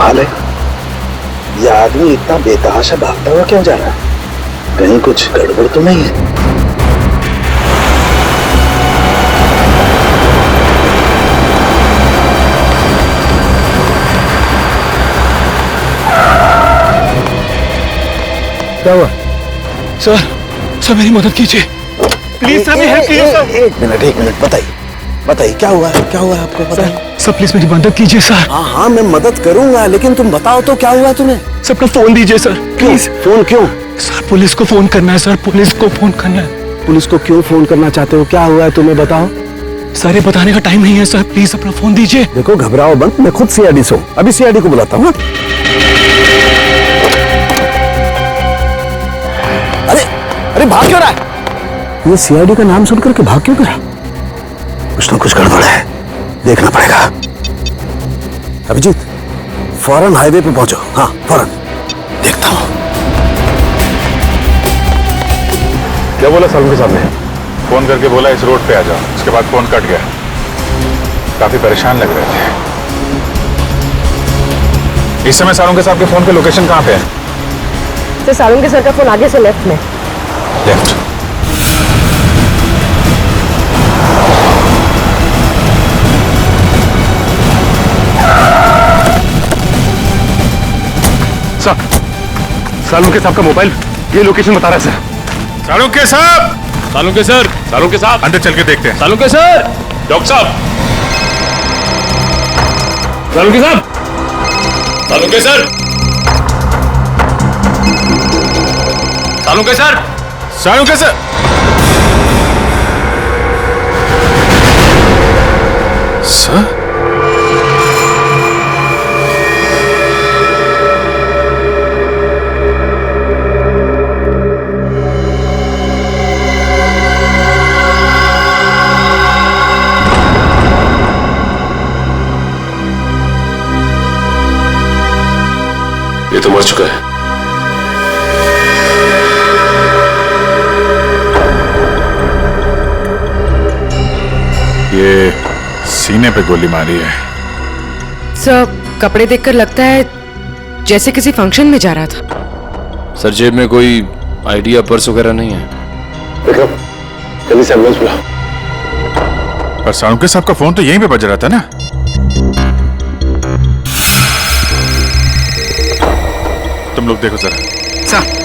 कमाल है, ये आदमी इतना बेतहाशा भागता हुआ क्यों जा रहा है? कहीं कुछ गड़बड़ तो नहीं है? क्या हुआ? सर मेरी मदद कीजिए प्लीज सर, हेल्प कीजिए सर। एक मिनट बताइए क्या हुआ है आपको? बताइए सर प्लीज मेरी मदद कीजिए सर। हाँ मैं मदद करूंगा, लेकिन तुम बताओ तो क्या हुआ तुम्हें? सर अपना फोन दीजिए सर प्लीज। फोन क्यों? सर पुलिस को फोन करना है सर, पुलिस को फोन करना है। पुलिस को क्यों फोन करना चाहते हो? क्या हुआ है तुम्हें बताओ। सर ये बताने का टाइम नहीं है सर, प्लीज अपना फोन दीजिए। देखो घबराओ मत, मैं खुद सीआईडी से हूँ, अभी सीआईडी को बुलाता हूँ। अरे भाग क्यों रहा है? ये सीआईडी का नाम सुनकर के भाग क्यों रहा? कुछ ना कुछ गड़बड़ है, देखना पड़ेगा। अभिजीत फौरन हाईवे पे पहुंचो। हाँ फौरन, देखता हूं। क्या बोला सालुंके साहब ने? फोन करके बोला इस रोड पे आ जाओ, उसके बाद फोन कट गया। काफी परेशान लग रहे थे। इस समय सालुंके साहब के फोन पे लोकेशन कहाँ पे है? सर सालुंके सर का फोन आगे से लेफ्ट में। लेफ्ट। सर सालुंके साहब का मोबाइल ये लोकेशन बता रहा है सर। सालुंके साहब! सालुंके सर, सालुंके साहब अंदर चल के देखते हैं। सालुंके सर, डॉक्टर साहब, सालुंके साहब, Salunke sir, Salunke sir, Salunke sir! Sir? ये तो मर चुका है। ये सीने पे गोली मारी है। सर कपड़े देखकर लगता है जैसे किसी फंक्शन में जा रहा था। सर जेब में कोई आईडी या पर्स वगैरह नहीं है। विक्रम जल्दी से एम्बुलेंस बुला। पर सालुंके साहब का फोन तो यहीं पे बज रहा था ना? तुम लोग देखो जरा। Sir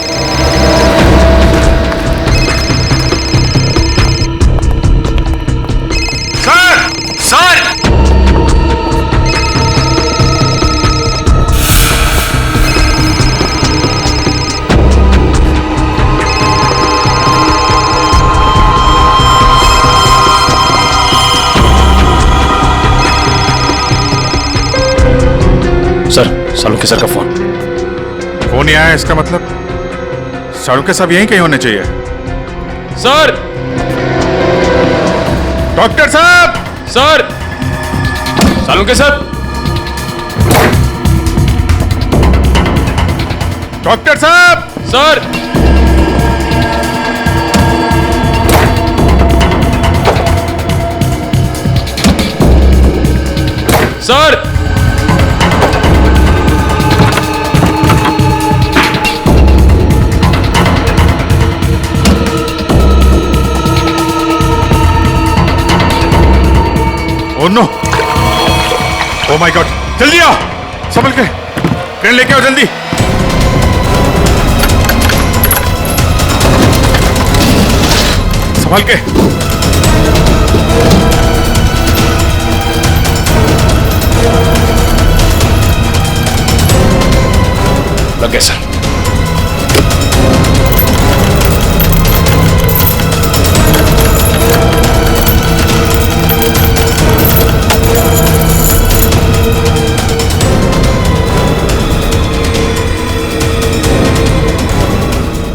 sir! Sir Salunke sir का फोन। फोन ही आया, इसका मतलब सालुंके साहब यहीं कहीं होने चाहिए। सर! डॉक्टर साहब! सर! सालुंके सर! डॉक्टर साहब! Sir! Sir! Oh no! Oh my God! जल्दी आओ, संभल के ट्रेन लेके आओ जल्दी। संभल के। लग गया सर।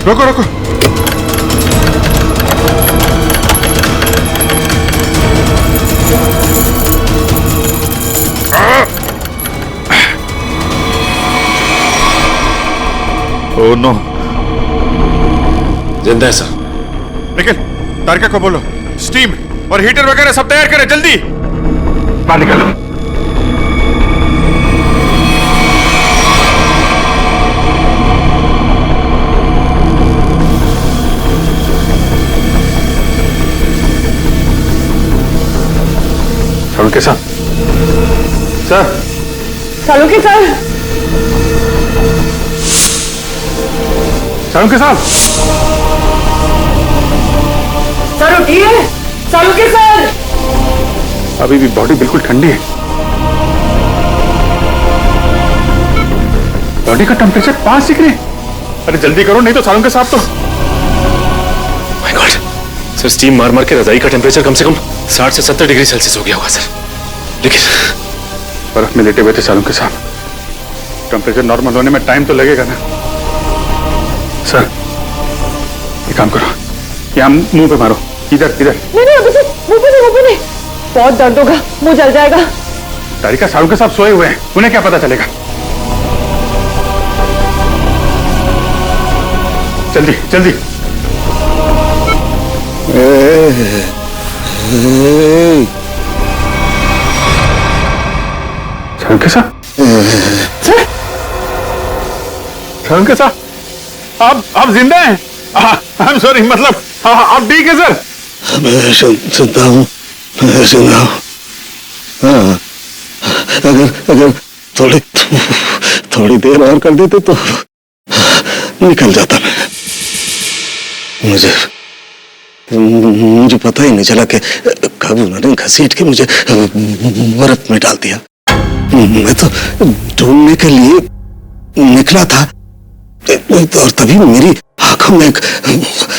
रोको रोको। Oh no! जिंदा है सर। निखिल, तारिका को बोलो स्टीम और हीटर वगैरह सब तैयार करें जल्दी। बाहर निकलो। सालुंके साहब, सर सालुंके सर, सालुंके साहब, सर उठिए, सालुंके सर। अभी भी बॉडी बिल्कुल ठंडी है। बॉडी का टेम्परेचर 5 डिग्री। अरे जल्दी करो, नहीं तो सालुंके साहब तो। माय गॉड सर, स्टीम मार मार के रजाई का टेम्परेचर कम से कम 60 से 70 डिग्री सेल्सियस हो गया होगा सर। लेकिन बर्फ में लेटे हुए थे सालुंके साहब, टेम्परेचर नॉर्मल होने में टाइम तो लगेगा ना। सर एक काम करो, यहाँ मुंह पे मारो, इधर इधर। नहीं अभिजीत, मुंह पे नहीं, बहुत दर्द होगा, मुंह जल जाएगा। तारिका, सालुंके साहब सोए हुए हैं, उन्हें क्या पता चलेगा। जल्दी जल्दी। सालुंके साहब, सालुंके साहब, आप जिंदा हैं? आई एम सॉरी, मतलब आप ठीक है सर? मैं सुनता हूँ, सुना हूँ। हाँ, अगर थोड़ी देर और कर देते तो निकल जाता मैं। मुझे पता ही नहीं चला कि कब उन्होंने घसीट के मुझे बर्फ में डाल दिया। मैं तो ढूंढने के लिए निकला था और तभी मेरी आंखों में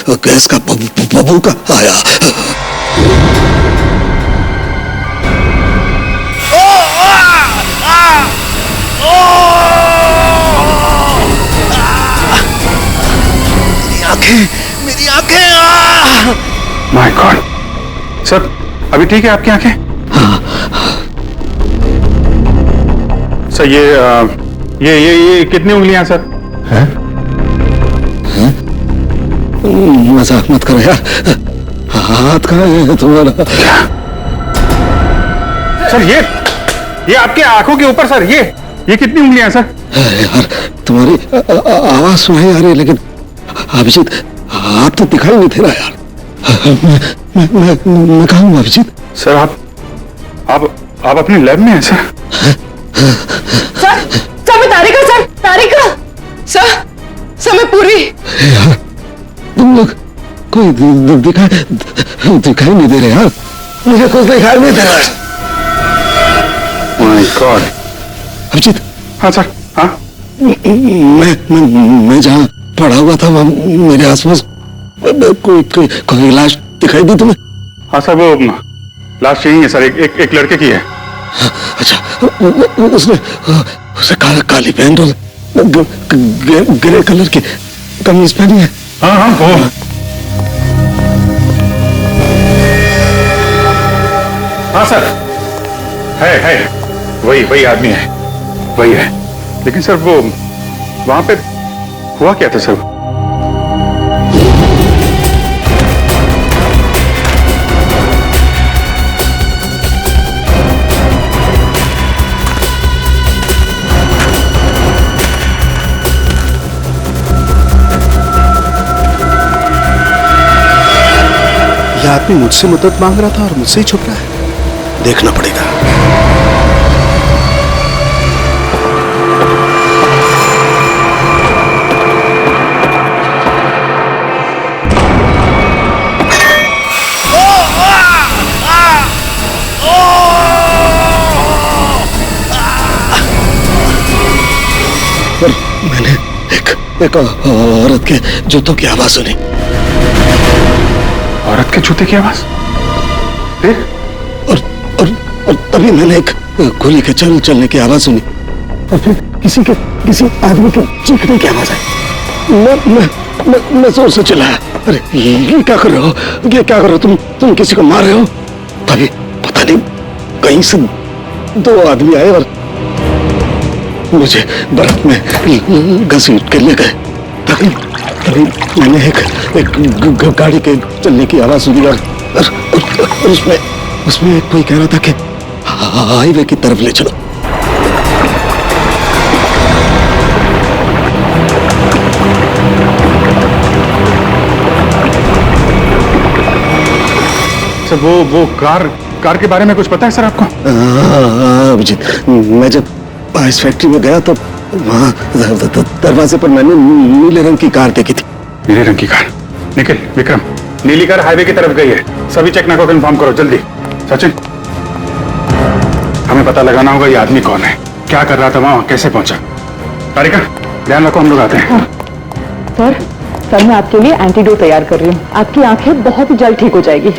गैस का बबूका आया। मेरी आंखें। माय गॉड सर, अभी ठीक है आपकी आंखें? सर ये कितनी उंगलियां सर? हैं? मजाक मत करो यार, हाथ कहाँ है तुम्हारा? सर ये आपके आंखों के ऊपर सर, ये कितनी उंगलियां हैं सर? यार तुम्हारी आवाज सुनाई आ रही है, लेकिन अभिजीत आप तो दिखाई नहीं दे रहा यार। मैं कहाँ हूँ अभिजीत? सर आप अपने लैब में हैं सर? सर मैं तारिका सर मैं पूरी। यार तुम लोग कोई दिखाई नहीं दे रहे यार, मुझे कुछ दिखाई नहीं दे रहा है। My god. अभिजीत। हाँ सर, हाँ। मैं जहाँ पड़ा हुआ था वहाँ मेरे आसपास कोई लाश दिखाई दी तुम्हें? हाँ सर, वो लाश यही है सर, एक लड़के की है। अच्छा, उसने काली पैंट और ग्रे कलर की कमीज पहनी है। हाँ वो हाँ सर, है वही आदमी है, वही है। लेकिन सर वो वहां पे हुआ क्या था सर? यह आदमी मुझसे मदद मांग रहा था और मुझसे ही छुप रहा है, देखना पड़ेगा। पर मैंने एक औरत के जूतों की आवाज सुनी। औरत के जूते की आवाज? फिर? और तभी मैंने एक गोली के चलने की आवाज सुनी और फिर किसी आदमी के चीखने की आवाज आई। मैं जोर से चिल्लाया, अरे ये क्या कर रहे हो, ये क्या कर रहे हो तुम किसी को मार रहे हो? तभी पता नहीं कहीं से दो आदमी आए और मुझे बर्फ में घसीट के ले गए। तभी मैंने एक गाड़ी के चलने की आवाज सुनी और उसमें कोई कह रहा था कि हाईवे की तरफ ले चलो। सर वो कार कार के बारे में कुछ पता है सर आपको? हाँ, अभिजीत, मैं जब इस फैक्ट्री में गया तो वहाँ दरवाजे पर मैंने नीले रंग की कार देखी थी। नीले रंग की कार? निखिल, विक्रम, नीली कार हाईवे की तरफ गई है। सभी चेक नाका को इन्फॉर्म करो जल्दी। सचिन, हमें पता लगाना होगा ये आदमी कौन है, क्या कर रहा था वहां, कैसे पहुंचा। तारिका, ध्यान रखो, हम लोग आते हैं। सर मैं आपके लिए एंटीडोट तैयार कर रही हूँ। आपकी आंखें बहुत ही जल्द ठीक हो जाएगी।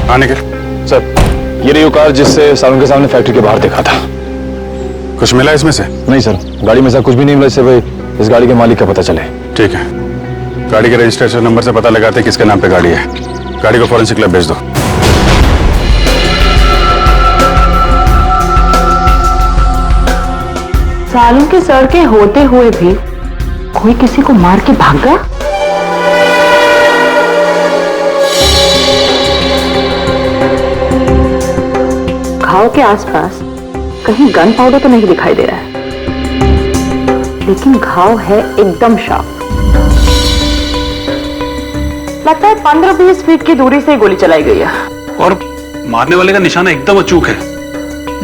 आने के सर, ये रही वो कार जिससे सालों के सामने फैक्ट्री के बाहर देखा था। कुछ मिला इसमें से? नहीं सर, गाड़ी में से कुछ भी नहीं मिला, इससे भाई इस गाड़ी के मालिक का पता चले। ठीक है, गाड़ी के रजिस्ट्रेशन नंबर से पता लगाते हैं किसके नाम पे गाड़ी है। गाड़ी को फॉरेंसिक लैब भेज दो। सालों के सर के होते हुए भी कोई किसी को मार के भाग गया। घाव के आसपास कहीं गन पाउडर तो नहीं दिखाई दे रहा है, लेकिन घाव है एकदम शार्प। लगता है 15-20 फीट की दूरी से गोली चलाई गई है। और मारने वाले का निशाना एकदम अचूक है।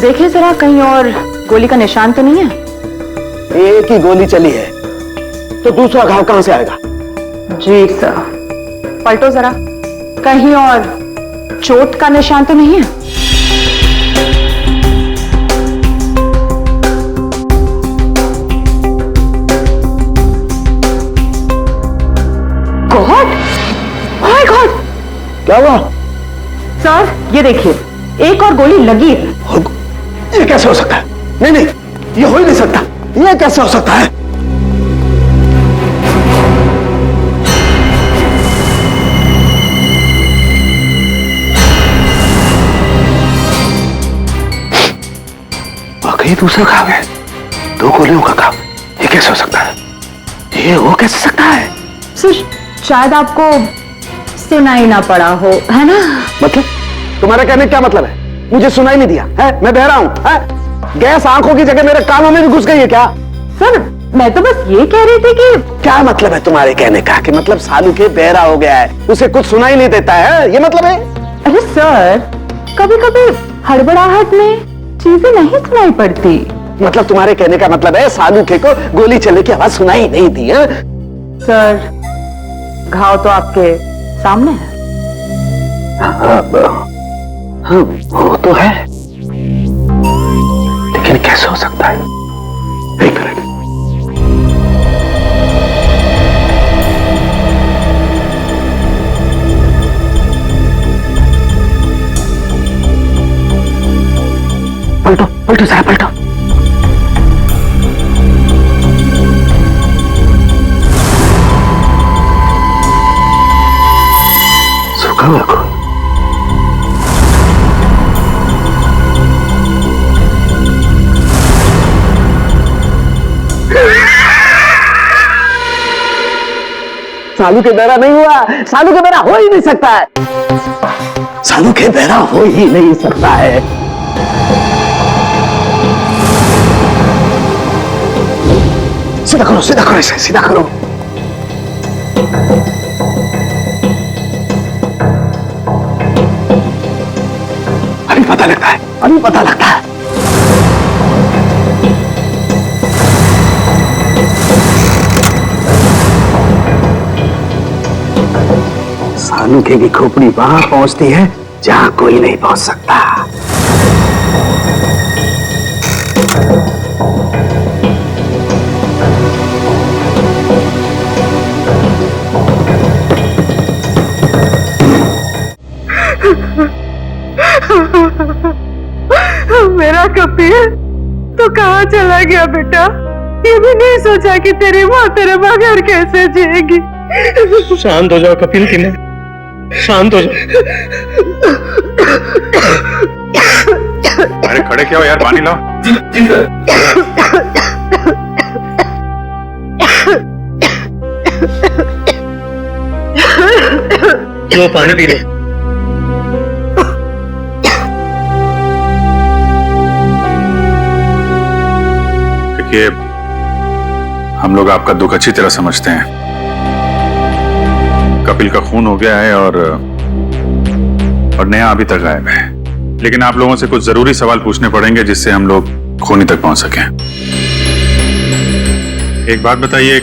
देखिए जरा, कहीं और गोली का निशान तो नहीं है? एक ही गोली चली है तो दूसरा घाव कहां से आएगा? जी सर, पलटो जरा, कहीं और चोट का निशान तो नहीं है? गॉड, माय गॉड, क्या हुआ? सर ये देखिए, एक और गोली लगी है। ये कैसे हो सकता है? नहीं नहीं, ये हो ही नहीं सकता। ये कैसे हो सकता है? वाकई दूसरा घाव है, 2 गोलियों का घाव। ये कैसे हो सकता है? ये हो कैसे सकता है? सर शायद आपको सुनाई ना पड़ा हो, है ना? मतलब तुम्हारा कहने का क्या मतलब है? मुझे सुनाई नहीं दिया है? मैं बहरा हूं है? गैस आंखों की जगह मेरे कानों में भी घुस गई है क्या? सर मैं तो बस ये कह रही थी कि क्या मतलब है तुम्हारे कहने का कि मतलब सालू के बहरा हो गया है, उसे कुछ सुनाई नहीं देता है, ये मतलब है? अरे सर, कभी कभी हड़बड़ाहट में चीजें नहीं सुनाई पड़ती। मतलब तुम्हारे कहने का मतलब है सालू के को गोली चलने की आवाज सुनाई नहीं दी है? सर घाव तो आपके सामने है। हाँ, वो तो है, लेकिन कैसे हो सकता है? एक मिनट, पलटो पलटो जरा, पलटो। सूखा हुआ खून। सालू के बहरा नहीं हुआ, सालू के बहरा हो ही नहीं सकता है, सालू के बहरा हो ही नहीं सकता है। सीधा करो, सीधा करो, इसे सीधा करो। अभी पता लगता है, अभी पता लगता है। सालू के की खोपड़ी वहां पहुंचती है जहां कोई नहीं पहुंच सकता। मेरा कपिल तो कहाँ चला गया बेटा? ये भी नहीं सोचा कि तेरी माँ तेरे बगैर कैसे जिएगी। शांत हो जाओ कपिल, किन्ने शांत हो जाओ। अरे खड़े क्या हो यार, पानी लाओ। जी सर। लो पानी पी लो। देखिए, हम लोग आपका दुख अच्छी तरह समझते हैं। कपिल का खून हो गया है और नेहा अभी तक गायब है। लेकिन आप लोगों से कुछ जरूरी सवाल पूछने पड़ेंगे जिससे हम लोग खूनी तक पहुंच सकें। एक बात बताइए,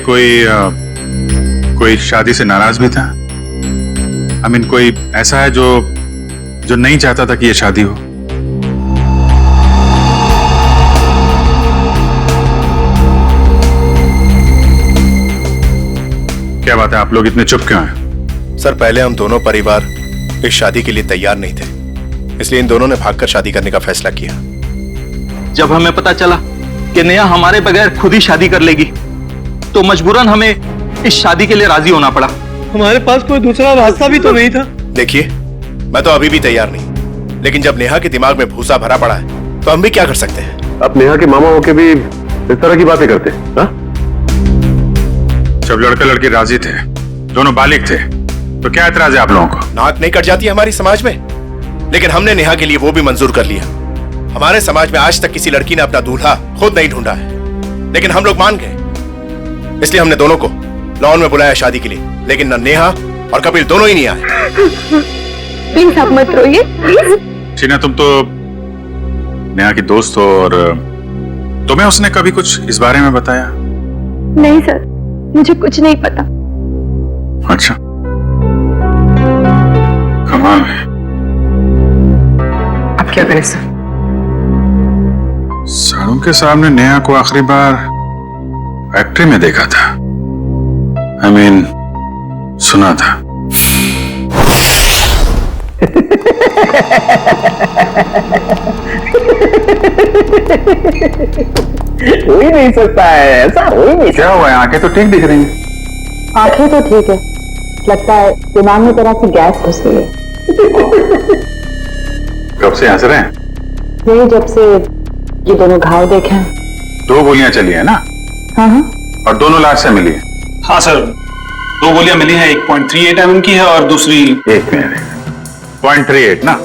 कोई शादी से नाराज भी था? आई मीन, कोई ऐसा है जो नहीं चाहता था कि ये शादी हो? क्या बात है, आप लोग इतने चुप क्यों हैं? सर, पहले हम दोनों परिवार इस शादी के लिए तैयार नहीं थे, इसलिए इन दोनों ने भागकर शादी करने का फैसला किया। जब हमें पता चला कि नेहा हमारे बगैर खुद ही शादी कर लेगी, तो मजबूरन हमें इस शादी के लिए राजी होना पड़ा। हमारे पास कोई दूसरा रास्ता भी तो नहीं था। देखिए, मैं तो अभी भी तैयार नहीं, लेकिन जब नेहा के दिमाग में भूसा भरा पड़ा है तो हम भी क्या कर सकते हैं? आप नेहा के मामा होके भी इस तरह की बातें करते हैं? हाँ? जब लड़का लड़की राजी थे, दोनों बालिग थे, तो क्या एतराज है आप लोगों को? नाक नहीं कट जाती हमारी समाज में, लेकिन हमने नेहा के लिए वो भी मंजूर कर लिया। हमारे समाज में आज तक किसी लड़की ने अपना दूल्हा खुद नहीं ढूंढा है, लेकिन हम लोग मान गए, इसलिए हमने दोनों को लॉन में बुलाया शादी के लिए। लेकिन न नेहा और कपिल दोनों ही नहीं आए। प्लीज आप मत रोइए, प्लीज। टीना, तुम तो नेहा की दोस्त हो, और तुम्हें उसने कभी कुछ इस बारे में बताया? नहीं सर, मुझे कुछ नहीं पता। अच्छा, कमाल है। अब क्या करें सर? सारों के सामने नेहा को आखिरी बार फैक्ट्री में देखा था। आई मीन, सुना था। हो ही नहीं सकता है, ऐसा हो ही नहीं। क्या हुआ है? आंखें तो ठीक दिख रही हैं। आंखें तो ठीक है, लगता है दिमाग में तरह से गैस घुस गई है। कब से हंस रहे हैं? यही जब से ये दोनों घाव देखे हैं। 2 गोलियां चली है ना? हाँ हाँ, और दोनों लाश से मिली है? हाँ सर, 2 गोलियां मिली हैं, 1.38 mm की है और दूसरी 1 मिनट, 0.38 ना?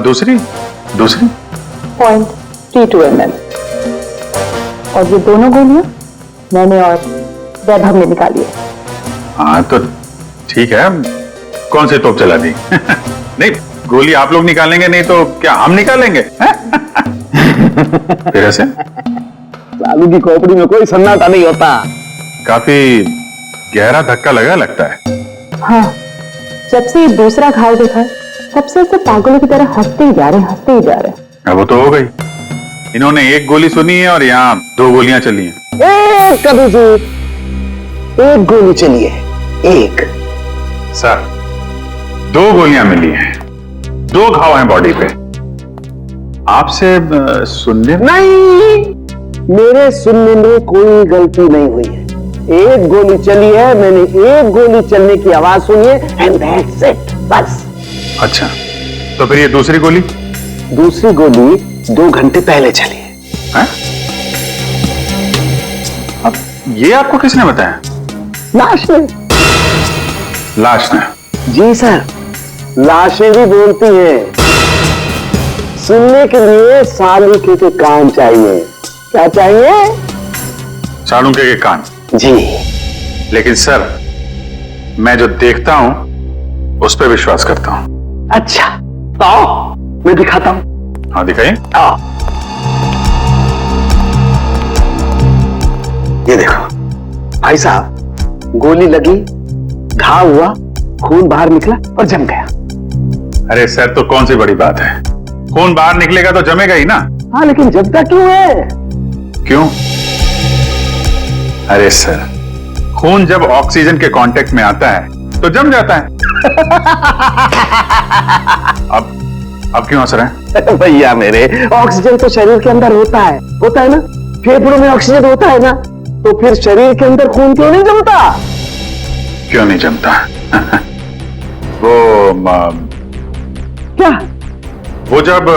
दूसरी 0.32 mm। और ये दोनों गोलियां मैंने और वैभव ने निकाली है। हाँ तो ठीक है, कौन सी तोप चला दी? नहीं, गोली आप लोग निकालेंगे नहीं तो क्या हम निकालेंगे? फिर ऐसे लालू की खोपड़ी में कोई सन्नाटा नहीं होता। काफी गहरा धक्का लगा लगता है। हाँ, जब से ये दूसरा घाव देखा है, तब से ऐसे पागलों की तरह हंसते ही जा रहे हैं। अब वो तो हो गई, इन्होंने 1 गोली सुनी है और यहाँ 2 गोलियां चली हैं। कभी जी 1 गोली चली है, 1। सर, 2 गोलियां मिली हैं, 2 घाव हैं बॉडी पे। आपसे सुनने नहीं, मेरे सुनने में कोई गलती नहीं हुई है। 1 गोली चली है, मैंने 1 गोली चलने की आवाज सुनी है, एंड दैट्स इट, बस। अच्छा, तो फिर ये दूसरी गोली? दूसरी गोली 2 घंटे पहले चली है। हैं? अब ये आपको किसने बताया? लाश ने। लाश ने? जी सर, लाशें भी बोलती हैं। सुनने के लिए सालूके के कान चाहिए। क्या चाहिए? सालूके के कान? जी। लेकिन सर, मैं जो देखता हूं उस पर विश्वास करता हूं। अच्छा, तो आओ मैं दिखाता हूं। हाँ, दिखाइए। आओ, ये देखो भाई साहब, गोली लगी, घाव हुआ, खून बाहर निकला और जम गया। अरे सर, तो कौन सी बड़ी बात है? खून बाहर निकलेगा तो जमेगा ही ना। हाँ, लेकिन जमता क्यों है? क्यों? अरे सर, खून जब ऑक्सीजन के कांटेक्ट में आता है तो जम जाता है। अब क्यों हंस रहे हैं? भैया मेरे, ऑक्सीजन तो शरीर के अंदर होता है ना? फेफड़ों में ऑक्सीजन होता है ना, तो फिर शरीर के अंदर खून क्यों नहीं जमता? क्यों नहीं जमता? वो क्या? वो जब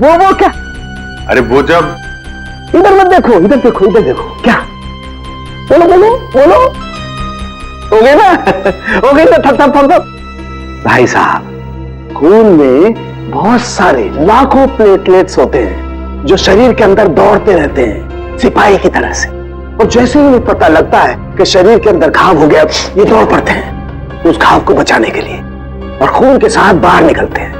वो क्या? अरे वो जब, इधर मत देखो, इधर देखो। क्या? बोलो। हो गई ना? हो गई ना? थप। भाई साहब, खून में बहुत सारे लाखों प्लेटलेट्स होते हैं जो शरीर के अंदर दौड़ते रहते हैं। सिपाही की तरह से। और जैसे ही उन्हें पता लगता है कि शरीर के अंदर घाव हो गया, ये दौड़ पड़ते हैं उस घाव को बचाने के लिए और खून के साथ बाहर निकलते हैं।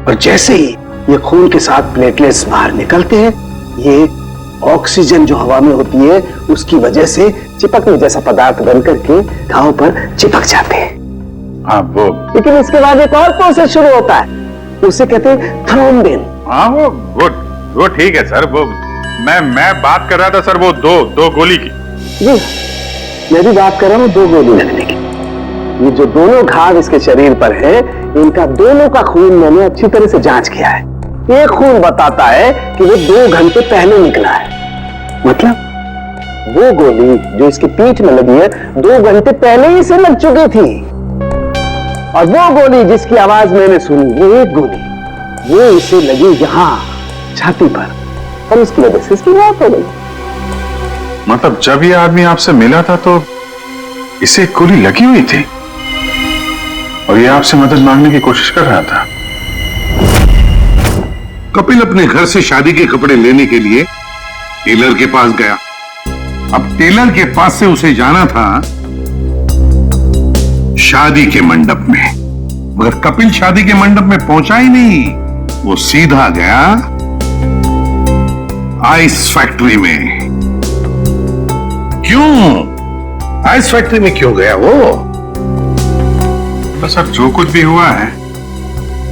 और जैसे ही ये खून के साथ प्लेटलेट्स बाहर निकलते हैं, ये ऑक्सीजन जो हवा में होती है उसकी वजह से चिपकने जैसा पदार्थ बन करके घाव पर चिपक जाते हैं। हाँ वो, लेकिन इसके बाद एक और प्रोसेस शुरू होता है, उसे कहते हैं थ्रोम्बिन। हाँ वो ठीक है सर। वो मैं बात कर रहा था सर, वो दो गोली की। जी मैं भी बात कर रहा हूँ 2 गोली लगने की। ये जो दोनों घाव इसके शरीर पर है, इनका दोनों का खून मैंने अच्छी तरह से जांच किया है। एक खून बताता है कि वो 2 घंटे पहले निकला है, मतलब वो गोली जो इसकी पीठ में लगी है 2 घंटे पहले ही से लग चुकी थी। और वो गोली जिसकी आवाज मैंने सुनी, वो एक गोली, वो इसे लगी यहां छाती पर, और उसकी वजह से इसकी मौत हो गई। मतलब जब ये आदमी आपसे मिला था तो इसे गोली लगी हुई थी और ये आपसे मदद मांगने की कोशिश कर रहा था। कपिल अपने घर से शादी के कपड़े लेने के लिए टेलर के पास गया। अब टेलर के पास से उसे जाना था शादी के मंडप में, मगर कपिल शादी के मंडप में पहुंचा ही नहीं। वो सीधा गया आइस फैक्ट्री में। क्यों आइस फैक्ट्री में क्यों गया वो? तो सर जो कुछ भी हुआ है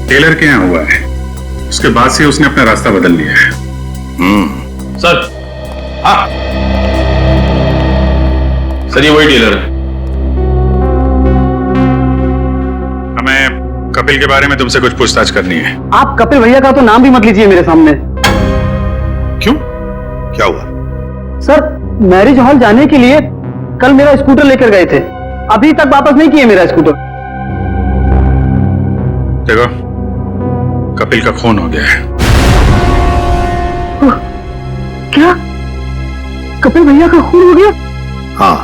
टेलर के यहां हुआ है, उसके बाद से उसने अपना रास्ता बदल लिया है। सर, हाँ सर ये वही टेलर है। हमें कपिल के बारे में तुमसे कुछ पूछताछ करनी है। आप कपिल भैया का तो नाम भी मत लीजिए मेरे सामने। क्यों, क्या हुआ? सर मैरिज हॉल जाने के लिए कल मेरा स्कूटर लेकर गए थे, अभी तक वापस नहीं किए मेरा स्कूटर। देखो कपिल का खून हो गया है। क्या कपिल भैया का खून हो गया? हाँ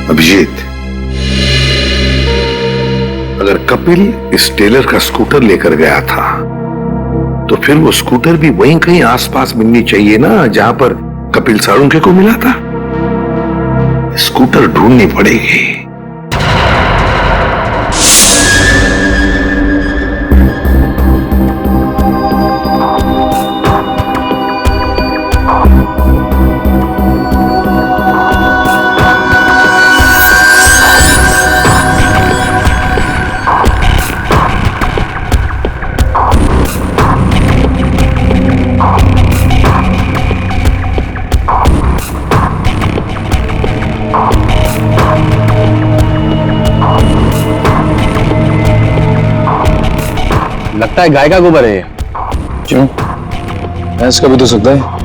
अभिजीत, अगर कपिल इस टेलर का स्कूटर लेकर गया था तो फिर वो स्कूटर भी वहीं कहीं आसपास मिलनी चाहिए ना जहां पर कपिल साळुंखे को मिला था। स्कूटर ढूंढनी पड़ेगी। लगता है गाय का गोबर है ये। क्यों? भैंस का भी तो सकता है।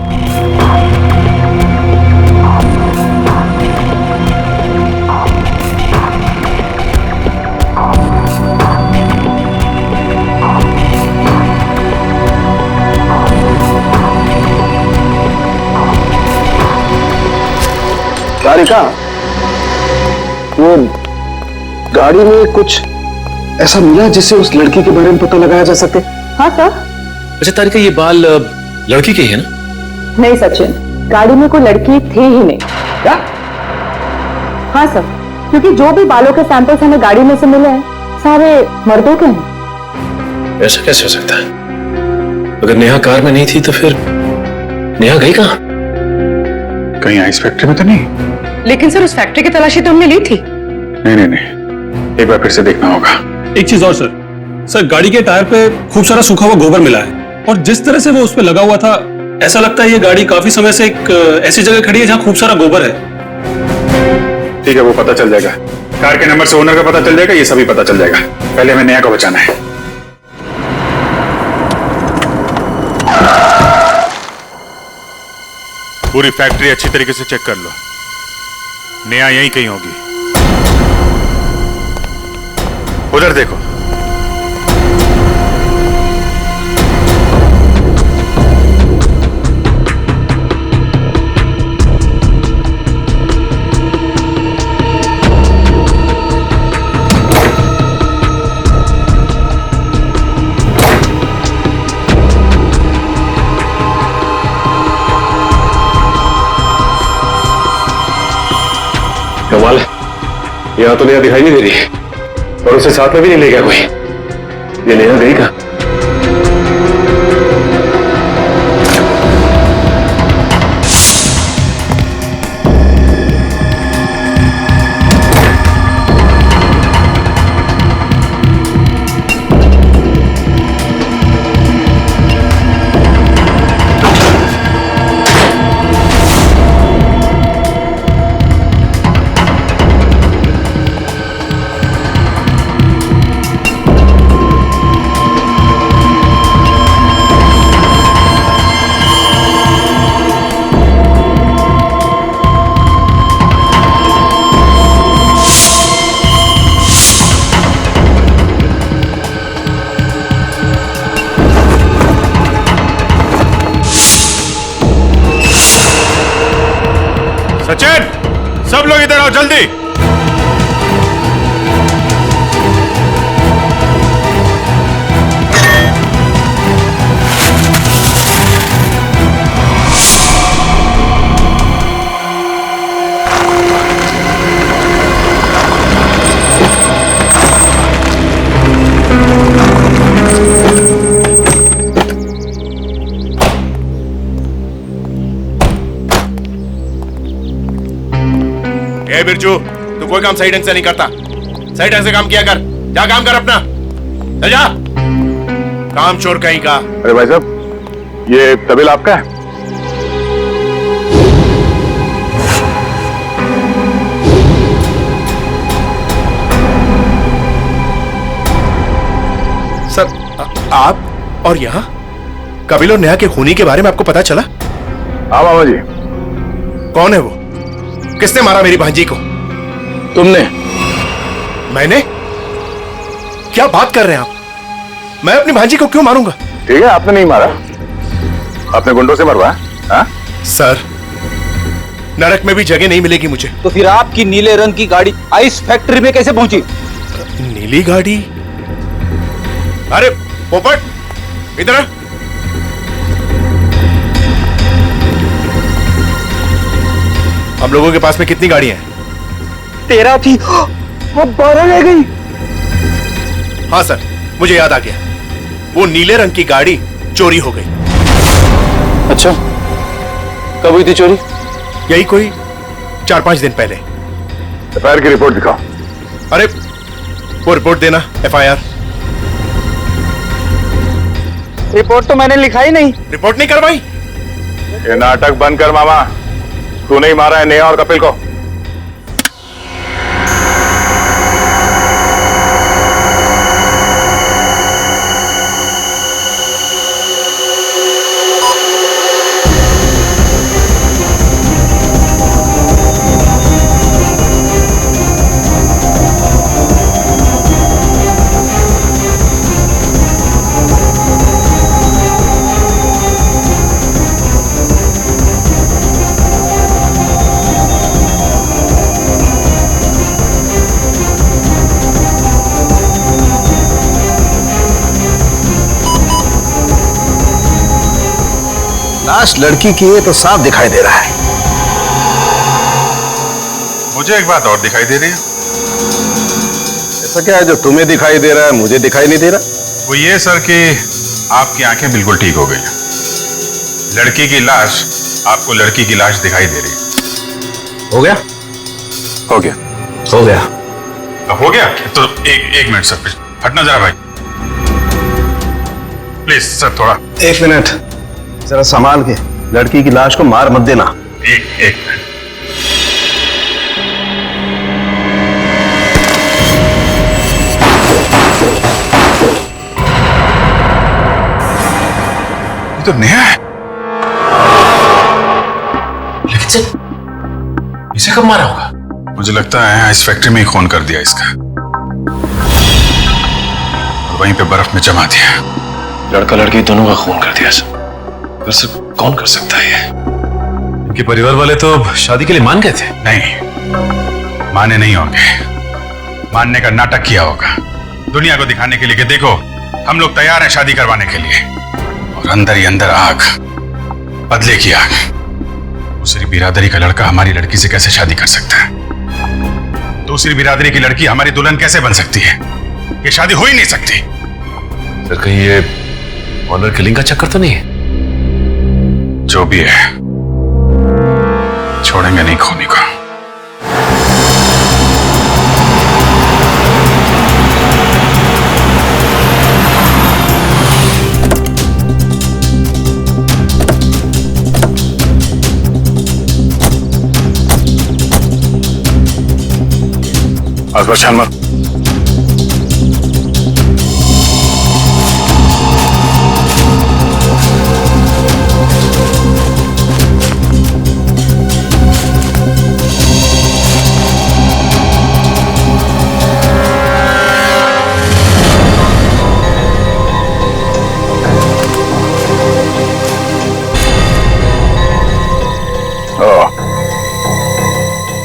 तारिका, वो गाड़ी में कुछ ऐसा मिला जिससे उस लड़की के बारे में पता लगाया जा सके? हाँ सर। अच्छा तारिका, ये बाल लड़की के ही है ना? नहीं सचिन, गाड़ी में कोई लड़की थी ही नहीं। क्या? हाँ सर, क्योंकि जो भी बालों के सैंपल्स हमें गाड़ी में से मिले हैं सारे मर्दों के हैं। ऐसा कैसे हो सकता है? अगर नेहा कार में नहीं थी तो फिर नेहा गई कहाँ? कहीं आइस फैक्ट्री में तो नहीं? लेकिन सर उस फैक्ट्री की तलाशी तो हमने ली थी। नहीं, एक बार फिर से देखना होगा। एक चीज और सर, गाड़ी के टायर पे खूब सारा सूखा हुआ गोबर मिला है और जिस तरह से वो उस पे लगा हुआ था, ऐसा लगता है ये गाड़ी काफी समय से एक ऐसी जगह खड़ी है जहां खूब सारा गोबर है। ठीक है, वो पता चल जाएगा। कार के नंबर से ओनर का पता चल जाएगा, ये सभी पता चल जाएगा। पहले हमें नेहा को बचाना है। पूरी फैक्ट्री अच्छी तरीके से चेक कर लो, नेहा यहीं कहीं होगी। उधर देखो। यहाँ तो नेहा दिखाई नहीं दे रही और उसे साथ में भी नहीं ले गया कोई। ये नेहा गई कहाँ? सचिन, सब लोग इधर आओ जल्दी। ए बिरजू, तू कोई काम सही ढंग से नहीं करता। सही ढंग से काम किया कर। जा काम कर अपना। चल जा। काम चोर कहीं का। अरे भाई साहब, ये तबेला आपका है? सर, आप और यहाँ कपिल और नेहा के खूनी के बारे में आपको पता चला? हाँ मामा जी। कौन है वो? किसने मारा मेरी भांजी को? तुमने। मैंने? क्या बात कर रहे हैं आप? मैं अपनी भांजी को क्यों मारूंगा? ठीक है, आपने नहीं मारा, अपने गुंडों से मरवा। हाँ? सर, नरक में भी जगह नहीं मिलेगी मुझे। तो फिर आपकी नीले रंग की गाड़ी आइस फैक्ट्री में कैसे पहुंची? नीली गाड़ी? अरे पोपट, इधर आ। हम लोगों के पास में कितनी गाड़ियां हैं? 13 थी, अब 12 रह गई। हाँ सर, मुझे याद आ गया। वो नीले रंग की गाड़ी चोरी हो गई। अच्छा, कब हुई थी चोरी? यही कोई 4-5 दिन पहले। एफआईआर की रिपोर्ट दिखाओ। अरे वो रिपोर्ट देना। एफआईआर रिपोर्ट तो मैंने लिखा ही नहीं। रिपोर्ट नहीं करवाई? ये नाटक बंद कर मामा। तू नहीं मारा है नेहा और कपिल को? लाश लड़की की है तो साफ दिखाई दे रहा है। मुझे एक बात और दिखाई दे रही है। ऐसा क्या है जो तुम्हें दिखाई दे रहा है मुझे दिखाई नहीं दे रहा? वो ये सर कि आपकी आंखें बिल्कुल ठीक हो गई हैं। लड़की की लाश आपको लड़की की लाश दिखाई दे रही है। हो गया? हो गया। हो गया। अब हो गया तो एक मिनट सर, हटना जरा भाई, प्लीज सर, थोड़ा 1 मिनट जरा संभाल के। लड़की की लाश को मार मत देना। एक मिनट। ये तो नेहा है। लेकिन सर, इसे कब मारा होगा? मुझे लगता है इस फैक्ट्री में ही खून कर दिया इसका, और वहीं पे बर्फ में जमा दिया। लड़का लड़की दोनों का खून कर दिया सर। पर सर, कौन कर सकता है ये? इनके परिवार वाले तो शादी के लिए मान गए थे। नहीं, माने नहीं होंगे। मानने का नाटक किया होगा दुनिया को दिखाने के लिए कि देखो हम लोग तैयार हैं शादी करवाने के लिए, और अंदर ही अंदर आग, बदले की आग। दूसरी बिरादरी का लड़का हमारी लड़की से कैसे शादी कर सकता है? दूसरी बिरादरी की लड़की हमारी दुल्हन कैसे बन सकती है? ये शादी हो ही नहीं सकती। सर कहीं ये ऑनर किलिंग का चक्कर तो नहीं है? जो भी है, छोड़ेंगे नहीं खोनी को। आसपास छान मार।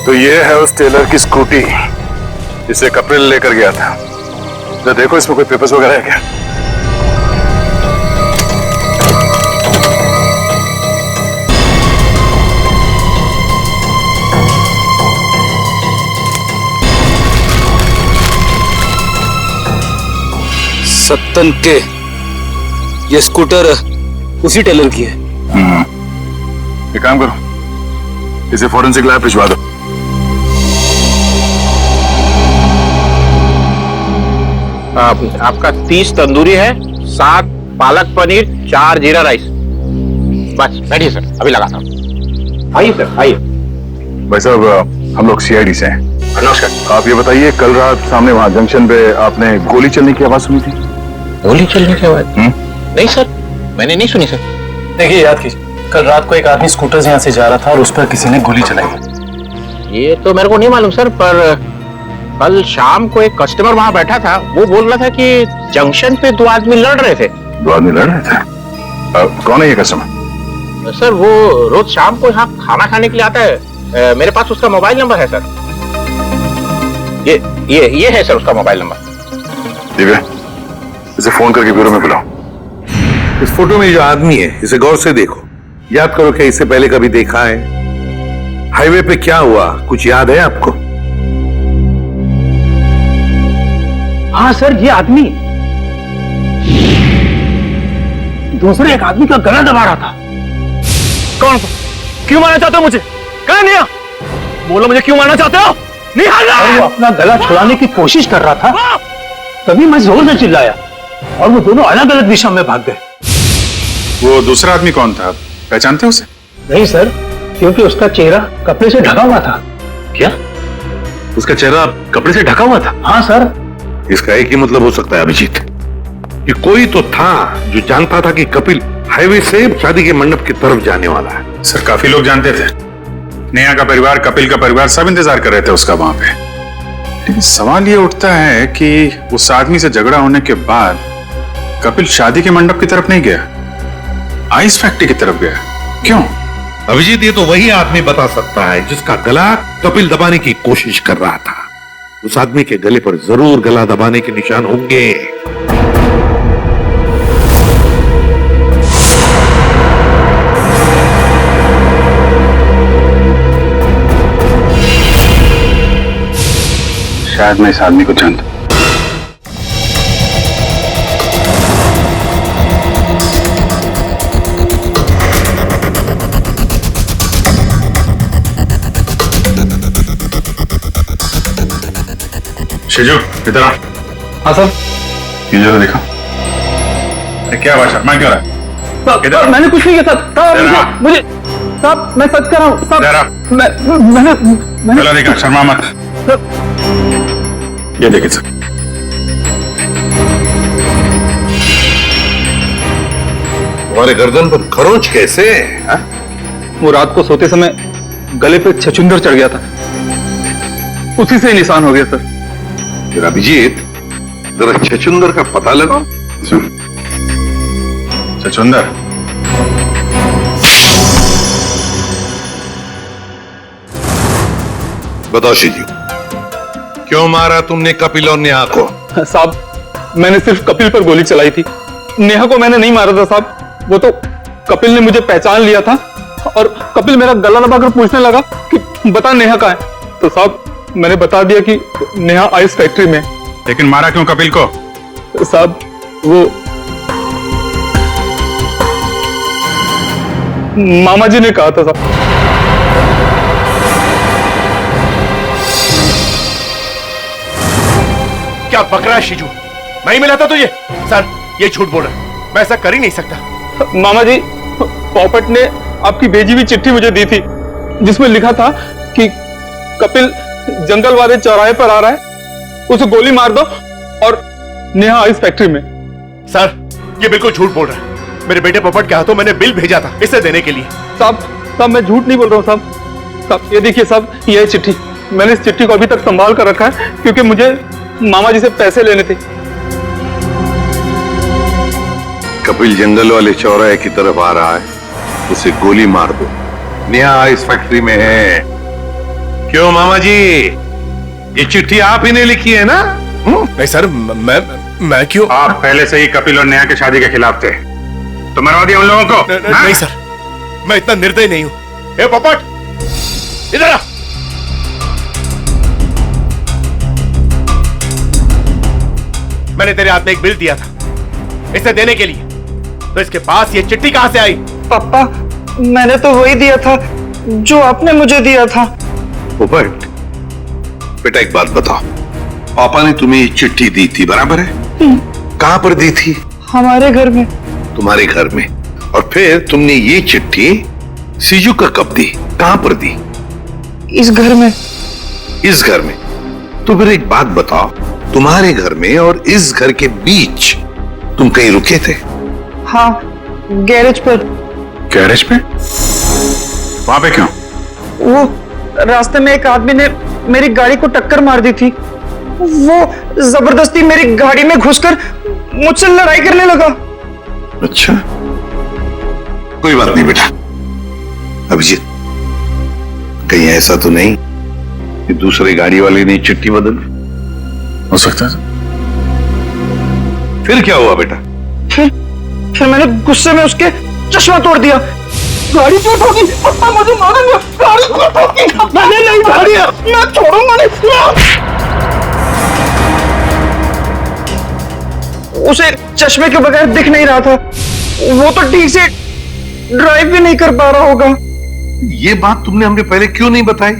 तो ये है उस टेलर की स्कूटी जिसे कपिल लेकर गया था। तो देखो इसमें कोई पेपर्स वगैरह है क्या? सत्तन के ये स्कूटर उसी टेलर की है। एक काम करो, इसे फॉरेंसिक लैब भिजवा दो। आपका 30 तंदूरी है, 7 पालक पनीर, 4 जीरा राइस। बस बैठिए सर, अभी लगाता हूँ। आइए सर, आइए। भाई साहब, हम लोग सीआईडी से हैं। नमस्कार। आप ये बताइए, कल रात सामने वहां जंक्शन पे आपने गोली चलने की आवाज सुनी थी? गोली चलने की आवाज? नहीं सर, मैंने नहीं सुनी सर। देखिए, याद कीजिए, कल रात को एक आदमी स्कूटर से यहाँ से जा रहा था और उस पर किसी ने गोली चलाई। ये तो मेरे को नहीं मालूम सर, पर कल शाम को एक कस्टमर वहां बैठा था, वो बोल रहा था कि जंक्शन पे 2 आदमी लड़ रहे थे। 2 आदमी लड़ रहे थे? कौन है ये कस्टमर? सर वो रोज शाम को यहाँ खाना खाने के लिए आता है। मेरे पास उसका मोबाइल नंबर है सर। ये है सर उसका मोबाइल नंबर। ठीक है, इसे फोन करके ब्यूरो में बुलाओ। इस फोटो में जो आदमी है, इसे गौर से देखो। याद करो कि इससे पहले कभी देखा है? हाईवे पे क्या हुआ, कुछ याद है आपको? हाँ सर, ये आदमी दूसरे एक आदमी का गला दबा रहा था। कौन? क्यों मारना चाहते हो मुझे? कहाँ निया? बोलो, मुझे क्यों मारना चाहते हो? और वो अपना गला छुड़ाने की कोशिश कर रहा था, तभी मैं जोर से चिल्लाया और वो दोनों अलग अलग दिशा में भाग गए। वो दूसरा आदमी कौन था, पहचानते उसे? नहीं सर, क्योंकि उसका चेहरा कपड़े से ढका हुआ था। क्या? उसका चेहरा कपड़े से ढका हुआ था? हाँ सर। इसका एक ही मतलब हो सकता है अभिजीत, कि कोई तो था जो जानता था कि कपिल हाईवे से शादी के मंडप की तरफ जाने वाला है। सर, काफी लोग जानते थे। नेहा का परिवार, कपिल का परिवार, सब इंतजार कर रहे थे उसका वहां पे। लेकिन सवाल ये उठता है कि उस आदमी से झगड़ा होने के बाद कपिल शादी के मंडप की तरफ नहीं गया, आइस फैक्ट्री की तरफ गया। क्यों? अभिजीत, ये तो वही आदमी बता सकता है जिसका गला कपिल दबाने की कोशिश कर रहा था। उस आदमी के गले पर जरूर गला दबाने के निशान होंगे। शायद मैं इस आदमी को जानता। शिजू, इधर आ। हाँ सर। ये जरा देखो। क्या बात है? मैं क्यों रहा? साहब, मैंने कुछ नहीं किया साहब। मुझे साहब, मैं सच कर रहा हूँ साहब। मैंने देखा, शर्मा मत। ये देखिए सर, तुम्हारे गर्दन पर खरोंच कैसे? वो रात को सोते समय गले पे छछूंदर चढ़ गया था, उसी से निशान हो गया सर। फिर अभिजीत, जरा छछूंदर का पता लगाओ। छछूंदर? बताओ शिजू, क्यों मारा तुमने कपिल और नेहा को? साहब, मैंने सिर्फ कपिल पर गोली चलाई थी, नेहा को मैंने नहीं मारा था साहब। वो तो कपिल ने मुझे पहचान लिया था और कपिल मेरा गला दबाकर पूछने लगा कि बता नेहा कहाँ है। तो साहब, मैंने बता दिया कि नेहा आइस फैक्ट्री में। लेकिन मारा क्यों कपिल को? साहब वो मामा जी ने कहा था साहब। क्या बक रहा है शिजू? मैं ही मिला था तुझे? सर ये झूठ बोल रहा है, मैं ऐसा कर ही नहीं सकता। मामा जी, पोपट ने आपकी भेजी हुई चिट्ठी मुझे दी थी जिसमें लिखा था कि कपिल जंगल वाले चौराहे पर आ रहा है, उसे गोली मार दो और नेहा आइस फैक्ट्री में। सर ये बिल्कुल झूठ बोल रहा है। मेरे बेटे पोपट के हाथों मैंने बिल भेजा था इसे देने के लिए। साहब मैं झूठ नहीं बोल रहा हूँ साहब। ये देखिए साहब, ये चिट्ठी, मैंने इस चिट्ठी को अभी तक संभाल कर रखा है क्योंकि मुझे मामा जी से पैसे लेने थे। कपिल जंगल वाले चौराहे की तरफ आ रहा है, उसे गोली मार दो। नेहा इस फैक्ट्री में है। क्यों मामा जी, ये चिट्ठी आप ही ने लिखी है ना? नहीं सर, मैं क्यों? आप पहले से ही कपिल और नेहा की शादी के खिलाफ थे, तो मरवा दिया उन लोगों को। नहीं सर, मैं इतना निर्दयी नहीं हूं। ए पोपट इधर आ। मैंने तेरे हाथ में एक बिल दिया था इसे देने के लिए, तो इसके पास ये चिट्ठी कहां से आई? पापा मैंने तो वही दिया था जो आपने मुझे दिया था। पोपट बेटा एक बात बताओ, पापा ने तुम्हें ये चिट्ठी दी थी बराबर है? कहां पर दी थी? हमारे घर में। तुम्हारे घर में? और फिर तुमने ये चिट्ठी सीजू का कब दी, कहां पर दी? इस घर में। इस घर में? तो फिर एक बात बताओ, तुम्हारे घर में और इस घर के बीच तुम कहीं रुके थे? हाँ, गैरेज पर। गैरेज पे? वहां पे क्यों? वो रास्ते में एक आदमी ने मेरी गाड़ी को टक्कर मार दी थी। वो जबरदस्ती मेरी गाड़ी में घुसकर मुझसे लड़ाई करने लगा। अच्छा, कोई बात नहीं बेटा। अभिजीत, कहीं ऐसा तो नहीं कि दूसरे गाड़ी वाले ने चिट्ठी बदल? हो सकता है। फिर क्या हुआ बेटा? फिर मैंने गुस्से में उसके चश्मा तोड़ दिया। गाड़ी क्यों ठोकी? पापा मुझे मारेंगे। गाड़ी क्यों ठोकी? मैंने नहीं मारी है, मैं छोड़ूंगा नहीं। उसे चश्मे के बगैर दिख नहीं रहा था, वो तो ठीक से ड्राइव भी नहीं कर पा रहा होगा। ये बात तुमने हमने पहले क्यों नहीं बताई?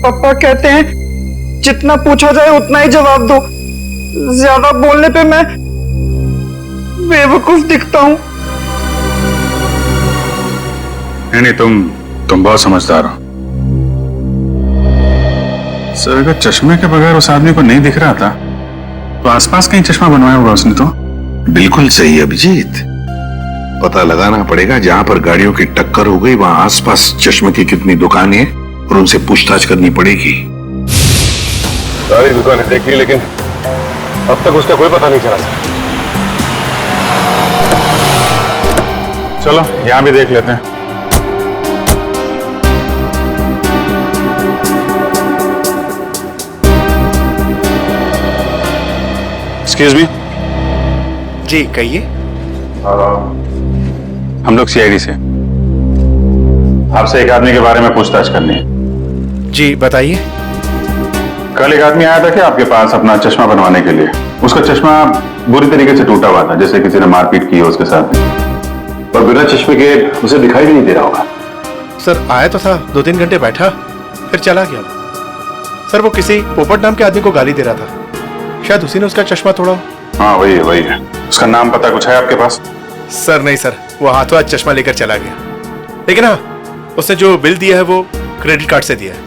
पापा कहते हैं जितना पूछा जाए उतना ही जवाब दो, ज्यादा बोलने पे मैं बेवकूफ दिखता हूं। नहीं, तुम बहुत समझदार हो सर। अगर चश्मे के बगैर उस आदमी को नहीं दिख रहा था तो आसपास कहीं चश्मा बनवाया होगा उसने तो। बिल्कुल सही अभिजीत, पता लगाना पड़ेगा जहां पर गाड़ियों की टक्कर हो गई वहां आसपास चश्मे की कितनी दुकानें हैं और उनसे पूछताछ करनी पड़ेगी। सारी दुकानें देख ली लेकिन अब तक उसका कोई पता नहीं चला। चलो यहां भी देख लेते हैं। Excuse me. जी कहिए। हम लोग सीआईडी से, आपसे एक आदमी के बारे में पूछताछ करनी है। जी बताइए। कल एक आदमी आया था कि आपके पास अपना चश्मा बनवाने के लिए। उसका चश्मा बुरी तरीके से टूटा हुआ था, जैसे किसी ने मारपीट की हो उसके साथ, और बिना चश्मे के उसे दिखाई भी नहीं दे रहा होगा। सर आया तो था, 2-3 घंटे बैठा फिर चला गया। सर वो किसी पोपट नाम के आदमी को गाली दे रहा था, शायद उसी ने उसका चश्मा तोड़ा। हाँ वही है। उसका नाम पता कुछ है आपके पास? सर नहीं सर, वो हाथों हाथ चश्मा लेकर चला गया। लेकिन हाँ, उसने जो बिल दिया है वो क्रेडिट कार्ड से दिया है।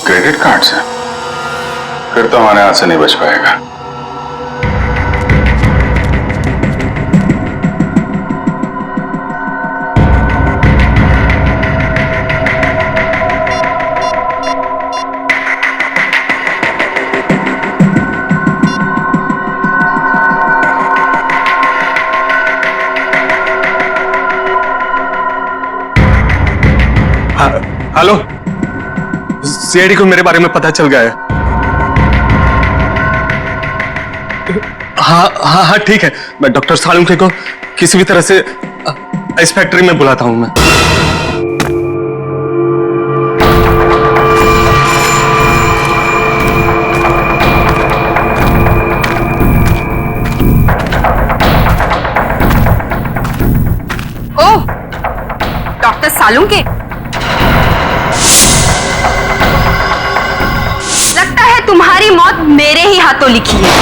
क्रेडिट कार्ड से? फिर तो हमारे हाथ से नहीं बच पाएगा। हेलो, सीआईडी को मेरे बारे में पता चल गया है। हाँ ठीक है, मैं डॉक्टर सालुंखे को किसी भी तरह से इस फैक्ट्री में बुलाता हूं मैं। सालों के। लगता है तुम्हारी मौत मेरे ही हाथों लिखी है।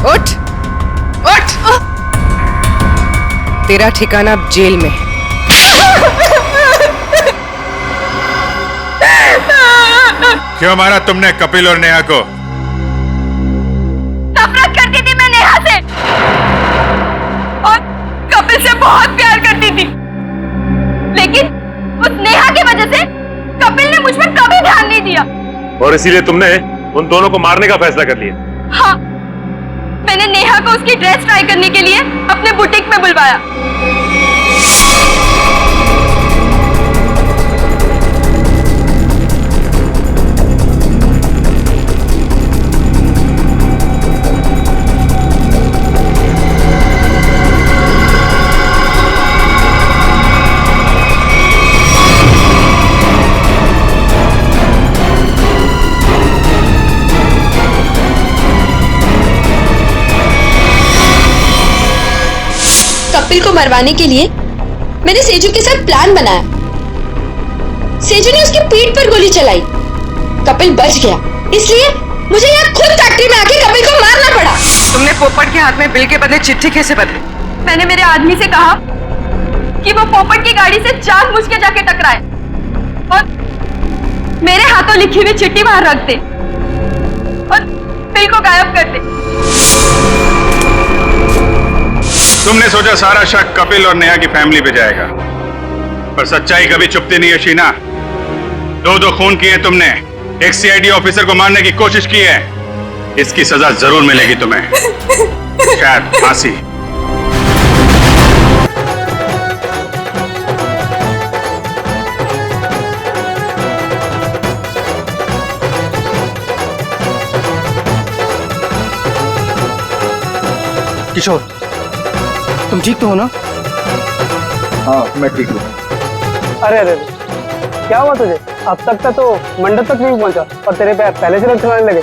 उठ, उठ। तेरा ठिकाना अब जेल में है। क्यों मारा तुमने कपिल और नेहा को? नफरत करती थी मैं नेहा से और कपिल से बहुत प्यार करती थी, लेकिन उस नेहा की वजह से कपिल ने मुझ पर कभी ध्यान नहीं दिया। और इसीलिए तुमने उन दोनों को मारने का फैसला कर लिया? हाँ, मैंने नेहा को उसकी ड्रेस ट्राई करने के लिए अपने बुटीक में बुलवाया। कपिल को मरवाने के लिए मैंने सेजू के साथ प्लान बनाया। सेजू ने उसकी पीठ पर गोली चलाई, कपिल बच गया, इसलिए मुझे यहाँ खुद फैक्ट्री में आके कपिल को मारना पड़ा। तुमने पोपट के हाथ में बिल के बदले चिट्ठी कैसे बदली? मैंने मेरे आदमी से कहा कि वो पोपट की गाड़ी से जानबूझ के जाके टकराए और मेरे हाथों लिखी हुई चिट्ठी बाहर रख दे और बिल को गायब कर दे। तुमने सोचा सारा शक कपिल और नेहा की फैमिली पे जाएगा, पर सच्चाई कभी चुपती नहीं है शीना। दो खून किए तुमने, एक सीआईडी ऑफिसर को मारने की कोशिश की है। इसकी सजा जरूर मिलेगी तुम्हें, शायद फांसी। किशोर, तुम ठीक तो हो ना? हाँ, मैं ठीक हूँ। अरे अरे क्या हुआ तुझे? अब तक तो मंडप तक नहीं पहुंचा और तेरे पैर पहले से लड़खड़ाने लगे।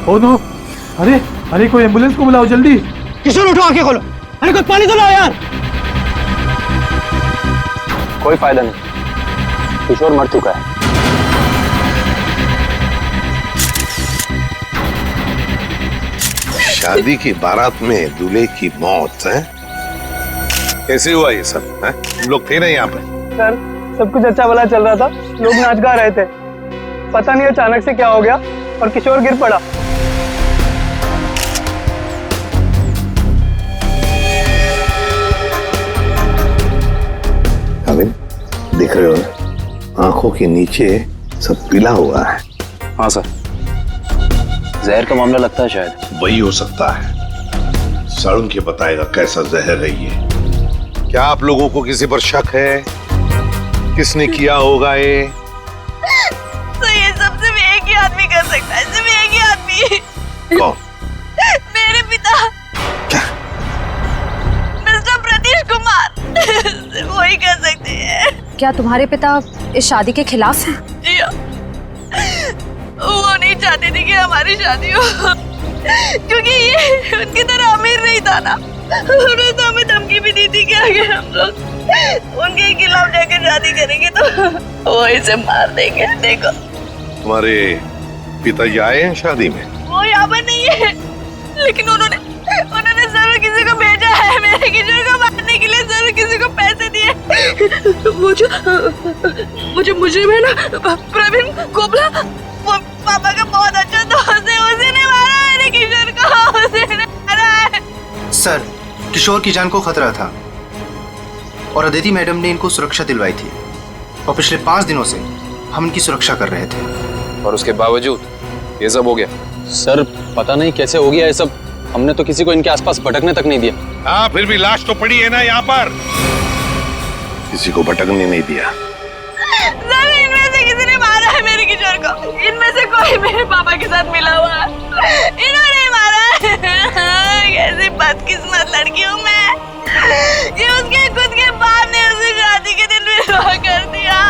ओ नो, अरे अरे कोई एम्बुलेंस को बुलाओ जल्दी। किशोर उठो, आंखें खोलो। अरे कुछ पानी तो लाओ यार। कोई फायदा नहीं, किशोर मर चुका है। शादी की बारात में दूल्हे की मौत है? कैसे हुआ ये सब? है? तुम लोग थे ना यहाँ पे? सर, सब कुछ अच्छा भला चल रहा था, लोग नाच गा रहे थे, पता नहीं अचानक से क्या हो गया और किशोर गिर पड़ा। देख रहे हो ना, आंखों के नीचे सब पीला हुआ है। हाँ सर, जहर का मामला लगता है शायद। वही हो सकता है, सारुण के बताएगा कैसा जहर है ये। क्या आप लोगों को किसी पर शक है? किसने किया होगा ये? तो ये सब सिर्फ एक ही आदमी कर सकता है, सिर्फ एक ही आदमी। कौन? मेरे पिता। क्या? मिस्टर प्रतीश कुमार। सिर्फ वही कर सकते हैं। क्या तुम्हारे पिता इस शादी के खिलाफ हैं? जी हाँ, वो नहीं चाहते थे कि हमारी शादी हो, क्योंकि ये उनकी तरह अमीर नहीं था ना। उन्होंने तो हमें धमकी भी दी थी कि अगर हम लोग उनके खिलाफ जाकर शादी करेंगे तो वो इसे मार देंगे। देखो, तुम्हारे पिताजी आए हैं शादी में? वो यहाँ पर नहीं है, लेकिन उन्होंने जरूर किसी को भेजा है मेरे किशोर को मारने के लिए, जरूर किसी को पैसे दिए। वो जो मुजरिम है ना, प्रवीण कोबला, वो पापा का बहुत अच्छा दोस्त है, उसी ने मारा मेरे किशोर को, उसी ने मारा है। सर, किशोर की जान को खतरा था और अदिति मैडम ने इनको सुरक्षा दिलवाई थी, और पिछले 5 दिनों से हम इनकी सुरक्षा कर रहे थे। और उसके बावजूद ये सब हो गया। सर पता नहीं कैसे हो गया ये सब, हमने तो किसी को इनके आसपास भटकने तक नहीं दिया। हाँ, फिर भी लाश तो पड़ी है ना यहाँ पर, किसी को भटकने नहीं दिया। सर, इनमें से किसी ने मारा है मेरे किशोर को। इनमें से कोई मेरे पापा के साथ मिला हुआ है। इन्होंने मारा है। कैसी बदकिस्मत लड़की हूँ मैं। ये उसके खुद के बाप ने उसे शादी के दिन विधवा कर दिया।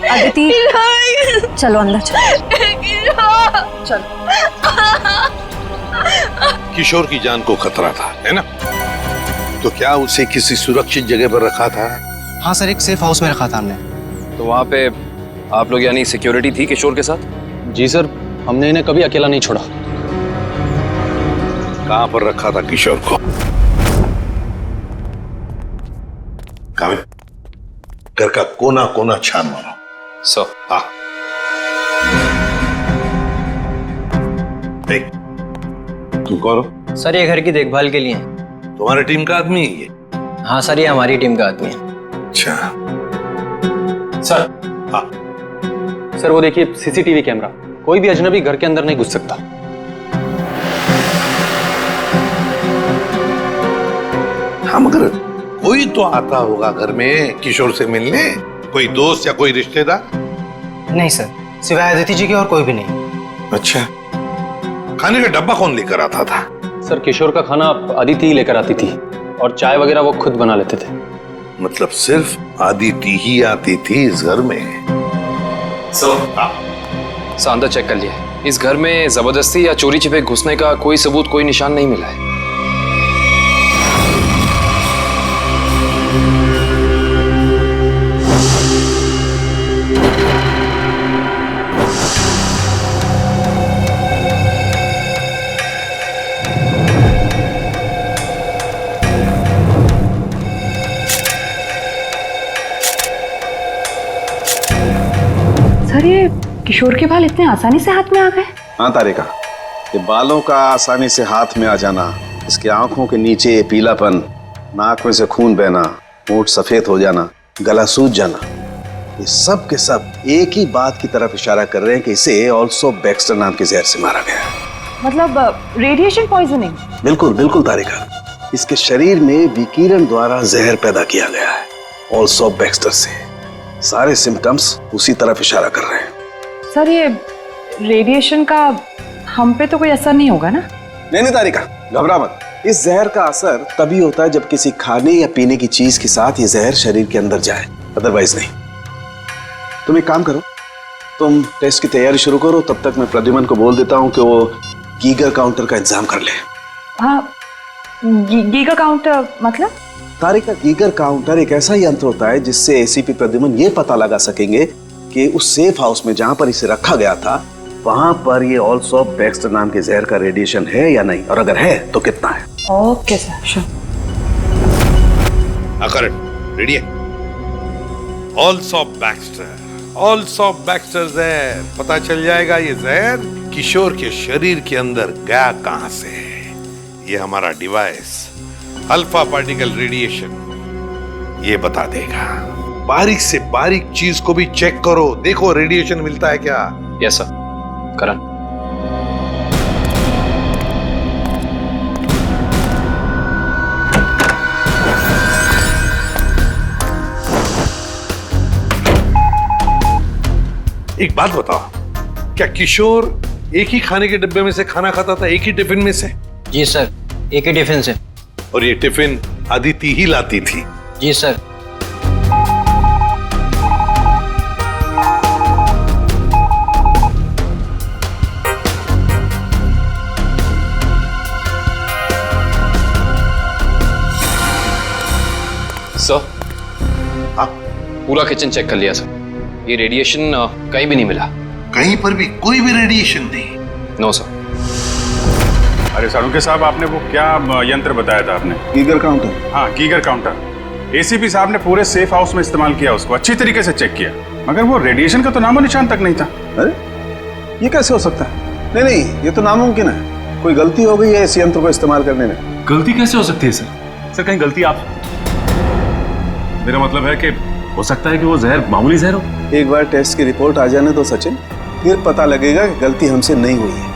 अदिति, चलो अंदर चलो। किशोर की जान को खतरा था, है ना? तो क्या उसे किसी सुरक्षित जगह पर रखा था? हाँ सर, एक सेफ हाउस में रखा था हमने। तो वहाँ पे आप लोग यानी सिक्योरिटी थी किशोर के साथ? जी सर, हमने इन्हें कभी अकेला नहीं छोड़ा। कहाँ पर रखा था किशोर को? कामिल, घर का कोना कोना छान मारो। सर। हाँ, देख, तुम कौन हो? सर ये घर की देखभाल के लिए। तुम्हारी टीम का आदमी है ये? हाँ सर, ये हमारी टीम का आदमी है। अच्छा सर। हाँ सर, वो देखिए सीसीटीवी कैमरा, कोई भी अजनबी घर के अंदर नहीं घुस सकता। हाँ, मगर कोई तो आता होगा घर में किशोर से मिलने, कोई दोस्त या कोई रिश्तेदार? नहीं सर, सिवाय अदिति जी के और कोई भी नहीं। अच्छा, खाने का डब्बा कौन लेकर आता था? सर, किशोर का खाना अदिति ही लेकर आती थी और चाय वगैरह वो खुद बना लेते थे। मतलब सिर्फ अदिति ही आती थी इस घर में? सर, अंदर चेक कर लिया, इस घर में जबरदस्ती या चोरी छिपे घुसने का कोई सबूत, कोई निशान नहीं मिला है। सर, ये किशोर के बाल इतने आसानी से हाथ में आ गए? हाँ तारिका, ये बालों का आसानी से हाथ में आ जाना, इसके आंखों के नीचे पीलापन, नाक में से खून बहना, होंठ सफेद हो जाना, गला सूज जाना, ये सब के सब एक ही बात की तरफ इशारा कर रहे हैं कि इसे ऑल्सो बैक्स्टर नाम के जहर से मारा गया। मतलब रेडिएशन पॉइजनिंग? बिल्कुल बिल्कुल तारिका, इसके शरीर में विकिरण द्वारा जहर पैदा किया गया है, ऑल्सो बैक्स्टर से। सारे सिम्टम्स उसी तरफ इशारा कर रहे हैं। सर, ये रेडिएशन का हम पे तो कोई असर नहीं होगा ना? नहीं तारिका, घबरा मत। इस जहर का असर तभी होता है जब किसी खाने या पीने की चीज के साथ ये जहर शरीर के अंदर जाए, अदरवाइज नहीं। तुम एक काम करो, तुम टेस्ट की तैयारी शुरू करो, तब तक मैं प्रद्युमन को बोल देता हूँ कि वो गीगर काउंटर का इंतजाम कर ले। हाँ, गीगर काउंटर मतलब? तारिका, गीगर काउंटर एक ऐसा यंत्र होता है जिससे एसीपी प्रद्युमन ये पता लगा सकेंगे कि उस सेफ हाउस में जहां पर इसे रखा गया था वहां पर ये ऑल्सो बैक्स्टर नाम के जहर का रेडिएशन है या नहीं, और अगर है तो कितना है। Okay sir, sure. Correct, ready है? ऑल्सो बैक्स्टर जहर, पता चल जाएगा ये जहर किशोर के शरीर के अंदर गया कहां से। ये हमारा डिवाइस अल्फा पार्टिकल रेडिएशन ये बता देगा। बारीक से बारीक चीज को भी चेक करो, देखो रेडिएशन मिलता है क्या। यस सर, करण। एक बात बताओ, क्या किशोर एक ही खाने के डिब्बे में से खाना खाता था, एक ही टिफिन में से? जी सर, एक ही टिफिन से। और ये टिफिन अदिति ही लाती थी? जी सर। सर, हाँ, पूरा किचन चेक कर लिया सर, ये रेडिएशन कहीं भी नहीं मिला। कहीं पर भी कोई भी रेडिएशन नहीं? No sir. अरे सालुंके साहब, आपने वो क्या यंत्र बताया था आपने? Geiger counter. हाँ, गीगर काउंटर। एसीपी साहब ने पूरे सेफ हाउस में इस्तेमाल किया, उसको अच्छी तरीके से चेक किया, मगर वो रेडिएशन का तो नामो निशान तक नहीं था। अरे ये कैसे हो सकता है? नहीं, ये तो नामुमकिन है, कोई गलती हो गई है इस यंत्र को इस्तेमाल करने में। गलती कैसे हो सकती है सर? सर, कहीं गलती आप मेरा मतलब है कि हो सकता है कि वो जहर मामूली जहर हो। एक बार टेस्ट की रिपोर्ट आ जाने दो सचिन, फिर पता लगेगा कि गलती हमसे नहीं हुई है।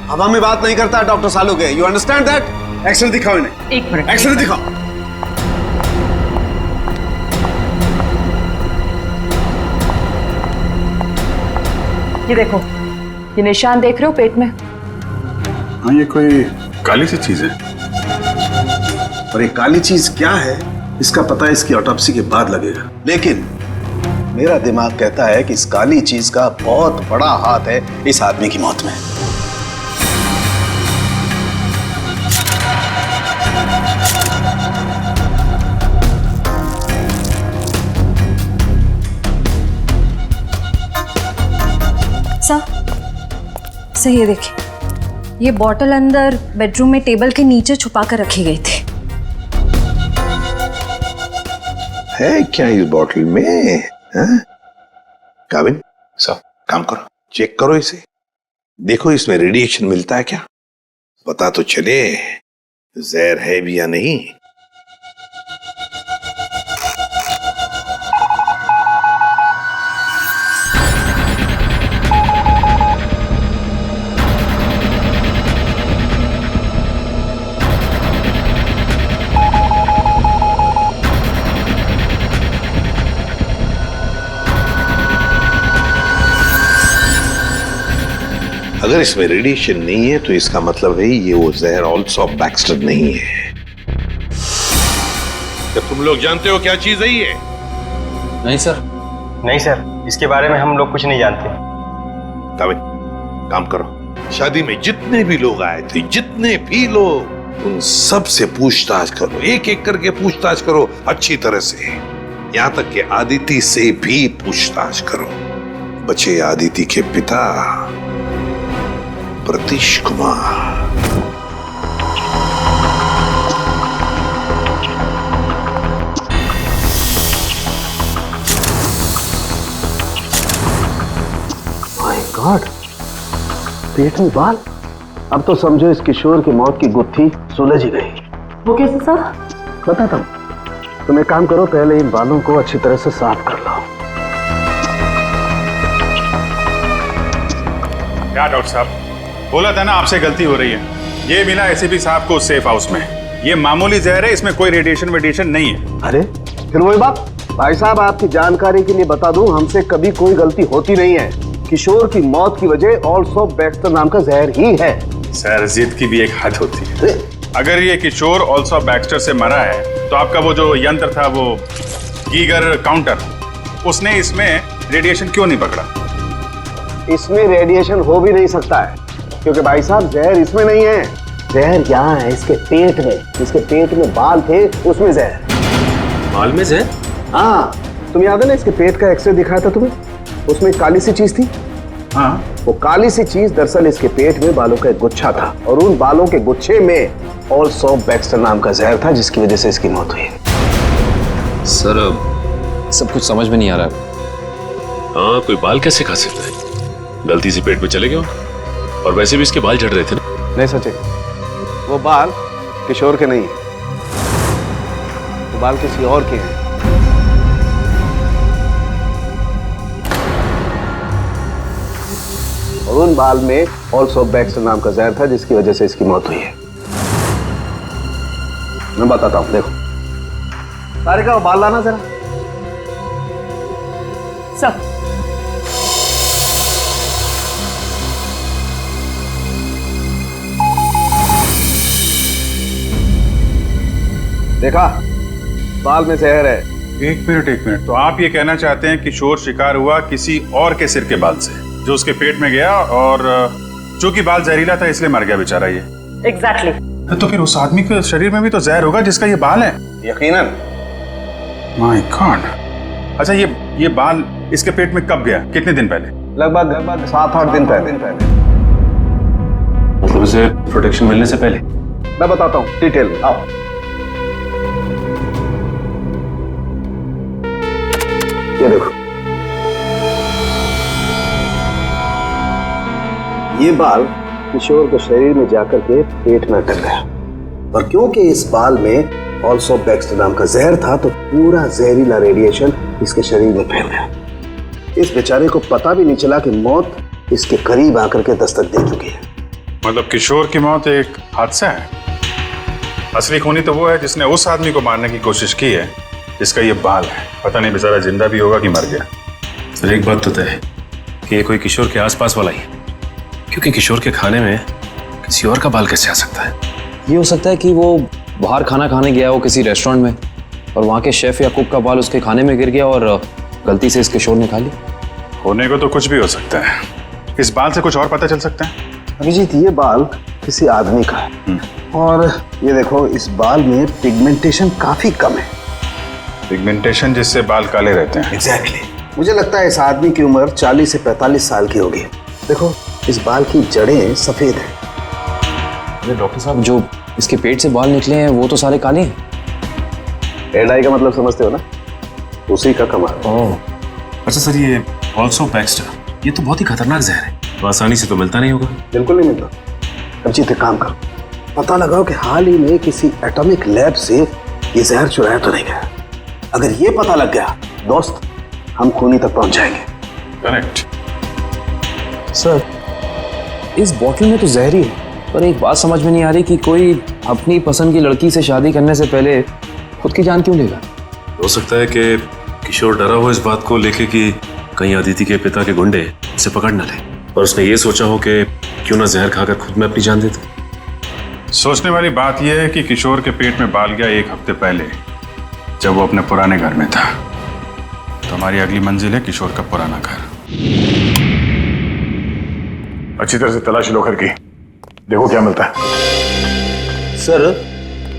हवा में बात नहीं करता डॉक्टर सालू के, यू अंडरस्टैंड दैट? एक्सरे दिखाओ इन्हें। एक मिनट, एक्सरे दिखाओ। ये देखो, ये निशान देख रहे हो पेट में? हाँ, ये कोई काली सी चीज है। और ये काली चीज क्या है इसका पता इसकी ऑटोप्सी के बाद लगेगा, लेकिन मेरा दिमाग कहता है कि इस काली चीज का बहुत बड़ा हाथ है इस आदमी की मौत में। सर ये देखिए, ये बॉटल अंदर बेडरूम में टेबल के नीचे छुपा कर रखी गई थी। है क्या इस बॉटल में? काविन सर, काम करो, चेक करो इसे, देखो इसमें रेडिएशन मिलता है क्या, पता तो चले जहर है भी या नहीं। अगर इसमें रेडिएशन नहीं है तो इसका मतलब है ये वो जहर ऑल्सो बैक्स्टर नहीं है। तो तुम लोग जानते हो क्या चीज है ये? नहीं सर। नहीं सर, इसके बारे में हम लोग कुछ नहीं जानते। काविन, काम करो, शादी में जितने भी लोग आए थे, जितने भी लोग, उन सब से पूछताछ करो, एक एक करके पूछताछ करो अच्छी तरह से, यहां तक कि आदिति से भी पूछताछ करो। बचे आदिति के पिता प्रतीश कुमार। माय गॉड, पेट में बाल। अब तो समझो इस किशोर की मौत की गुत्थी सुलझ ही गई। वो कैसे सर? बताता हूं, तुम एक काम करो, पहले इन बालों को अच्छी तरह से साफ कर लो। क्या डॉक्टर साहब, बोला था ना आपसे गलती हो रही है। ये मिला एसीपी साहब को सेफ हाउस में, ये मामूली जहर है, इसमें कोई रेडिएशन वेडिएशन नहीं है। अरे फिर वही बात। भाई साहब, आपकी जानकारी के लिए बता दूं, हमसे कभी कोई गलती होती नहीं है। किशोर की मौत की वजह ऑल्सो बैक्स्टर नाम का जहर ही है। सर, जिद की भी एक हद होती है। अगर ये किशोर ऑल्सो बैक्स्टर से मरा है तो आपका वो जो यंत्र था, वो गीगर काउंटर, उसने इसमें रेडिएशन क्यों नहीं पकड़ा? इसमें रेडिएशन हो भी नहीं सकता है, क्योंकि भाई साहब जहर इसमें नहीं है, जहर यहाँ है इसके पेट में। इसके पेट में बाल थे, उसमें जहर। बाल में जहर? हाँ, तुम याद है ना इसके पेट का एक्सरे दिखाया था तुम्हें, उसमें एक काली सी चीज थी। हाँ, वो काली सी चीज दरअसल इसके पेट में बालों का एक गुच्छा था, और उन बालों के गुच्छे में ऑल्सो बैक्स्टर नाम का जहर था, जिसकी वजह से इसकी मौत हुई। सर, सब कुछ समझ में नहीं आ रहा है। हाँ, कोई बाल कैसे खा सकता है? गलती से पेट में चले गए, और वैसे भी इसके बाल झड़ रहे थे ना। नहीं सचिन, वो बाल किशोर के नहीं है, वो बाल किसी और के हैं। और उन बाल में ऑल्सो बैक्स्टर नाम का जहर था, जिसकी वजह से इसकी मौत हुई है। मैं बताता हूं, देखो। सारिका, वो बाल लाना जरा। सब देखा, बाल में जहर है। एक मिनट। तो आप ये कहना चाहते हैं कि किशोर शिकार हुआ किसी और के सिर के बाल से, जो उसके पेट में गया, और चूंकि बाल जहरीला था इसलिए मर गया बेचारा ये। एग्जैक्टली। तो फिर उस आदमी के शरीर में भी तो जहर होगा जिसका ये बाल है। यकीनन। My God. अच्छा, ये बाल इसके पेट में कब गया, कितने दिन पहले? लगभग 7-8 दिन पहले। मतलब उसे प्रोटेक्शन मिलने से पहले? मैं बताता हूँ डिटेल में, आओ। ये देखो, ये बाल किशोर के शरीर में जाकर के पेट में अटक गया, और क्योंकि इस बाल में ऑल्सो बैक्स्टर नाम का जहर था तो पूरा जहरीला रेडिएशन इसके शरीर में फैल गया। इस बेचारे को पता भी नहीं चला कि मौत इसके करीब आकर के दस्तक दे चुकी है। मतलब किशोर की मौत एक हादसा है? असली खूनी तो वो है जिसने उस आदमी को मारने की कोशिश की है जिसका ये बाल है। पता नहीं बेचारा जिंदा भी होगा कि मर गया। सर एक बात तो तय है कि ये कोई किशोर के आसपास वाला ही है, क्योंकि किशोर के खाने में किसी और का बाल कैसे आ सकता है? ये हो सकता है कि वो बाहर खाना खाने गया हो किसी रेस्टोरेंट में और वहाँ के शेफ या कुक का बाल उसके खाने में गिर गया और गलती से इस किशोर ने खा लिया। होने को तो कुछ भी हो सकता है। इस बाल से कुछ और पता चल सकता है? अभिजीत, ये बाल किसी आदमी का है और ये देखो इस बाल में पिगमेंटेशन काफी कम है। पिगमेंटेशन जिससे बाल काले रहते हैं। एग्जैक्टली। मुझे लगता है इस आदमी की उम्र 40 से 45 साल की होगी। देखो इस बाल की जड़ें सफेद हैं। अरे डॉक्टर साहब, जो इसके पेट से बाल निकले हैं वो तो सारे काले हैं। हेयर डाई का मतलब समझते हो ना, उसी का कमाल। ओह अच्छा सर, ये ऑल्सो बैक्स्टर, ये तो बहुत ही खतरनाक जहर है, तो आसानी से तो मिलता नहीं होगा। बिल्कुल नहीं मिलता। अभिजीत एक काम करो, पता लगाओ कि हाल ही में किसी एटॉमिक लैब से ये जहर चुराया तो नहीं गया। अगर ये पता लग गया दोस्त, हम खूनी तक पहुंच जाएंगे। करेक्ट। सर इस बॉटल में तो जहर ही है, पर एक बात समझ में नहीं आ रही कि कोई अपनी पसंद की लड़की से शादी करने से पहले खुद की जान क्यों लेगा? हो सकता है कि किशोर डरा हो इस बात को लेके कि कहीं अदिति के पिता के गुंडे उसे पकड़ न ले, और उसने ये सोचा हो कि क्यों ना जहर खाकर खुद में अपनी जान दे दे। सोचने वाली बात यह है कि किशोर के पेट में बाल गया 1 हफ्ते पहले, जब वो अपने पुराने घर में था। तो हमारी अगली मंजिल है किशोर का पुराना घर। अच्छी तरह से तलाशी लो घर की, देखो क्या मिलता है। सर,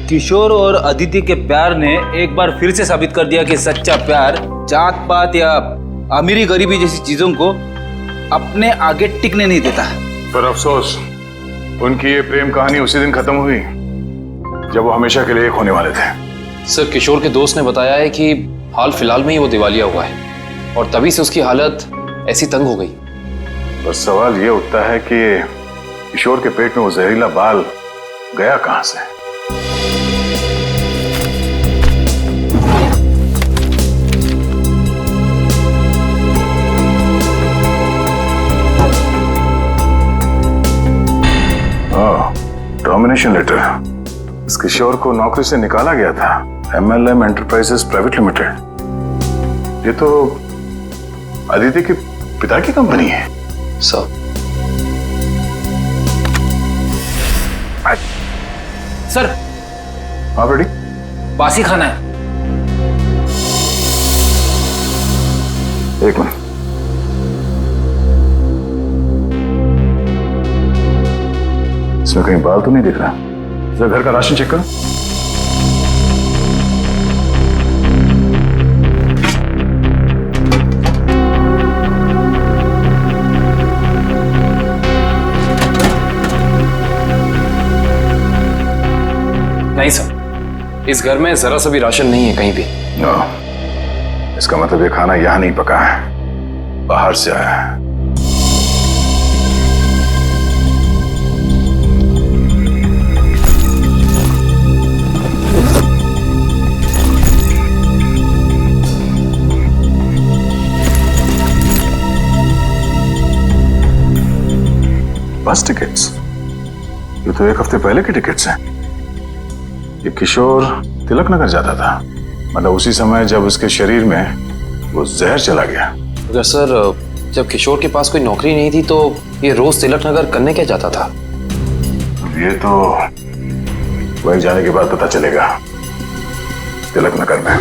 किशोर और अदिति के प्यार ने एक बार फिर से साबित कर दिया कि सच्चा प्यार जात पात या अमीरी गरीबी जैसी चीजों को अपने आगे टिकने नहीं देता। पर अफसोस, उनकी ये प्रेम कहानी उसी दिन खत्म हुई जब वो हमेशा के लिए एक होने वाले थे। सर किशोर के दोस्त ने बताया है कि हाल फिलहाल में ही वो दिवालिया हुआ है और तभी से उसकी हालत ऐसी तंग हो गई। बस सवाल ये उठता है कि किशोर के पेट में वो जहरीला बाल गया कहां से? Termination letter. इस किशोर को नौकरी से निकाला गया था MLM एंटरप्राइजेस प्राइवेट लिमिटेड। ये तो अदिति के पिता की कंपनी है। Sir sir. हाँ बेटी, बासी खाना है। एक मिनट। इसमें कहीं बाल तो नहीं दिख रहा। जरा घर का राशन चेक करो। नहीं सर, इस घर में जरा सा भी राशन नहीं है कहीं भी। नो, इसका मतलब ये खाना यहां नहीं पका है, बाहर से आया है। बस टिकट्स, ये तो 1 हफ्ते पहले के टिकट्स हैं। ये किशोर तिलक नगर जाता था, मतलब उसी समय जब उसके शरीर में वो जहर चला गया। अगर सर जब किशोर के पास कोई नौकरी नहीं थी तो ये रोज तिलक नगर करने क्या जाता था? ये तो वहीं जाने के बाद पता चलेगा। तिलक नगर में।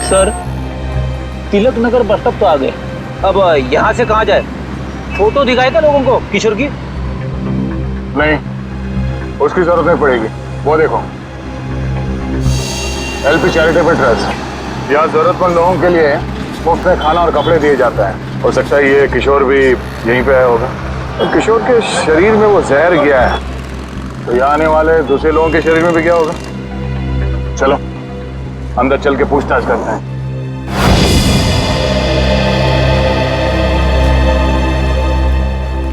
Sir, Tilak Nagar bus stop तो आ गए, अब यहाँ से कहाँ जाए? फोटो दिखाए था लोगों को किशोर की? नहीं, उसकी जरूरत नहीं पड़ेगी। वो देखो, LP चैरिटेबल ट्रस्ट, यहाँ जरूरतमंद लोगों के लिए मुफ्त में खाना और कपड़े दिए जाता है। हो सकता है ये किशोर भी यहीं पे आया होगा। तो किशोर के शरीर में वो जहर गया है, तो यहाँ आने वाले दूसरे लोगों के शरीर में भी गया होगा। चलो अंदर चल के पूछताछ करते हैं।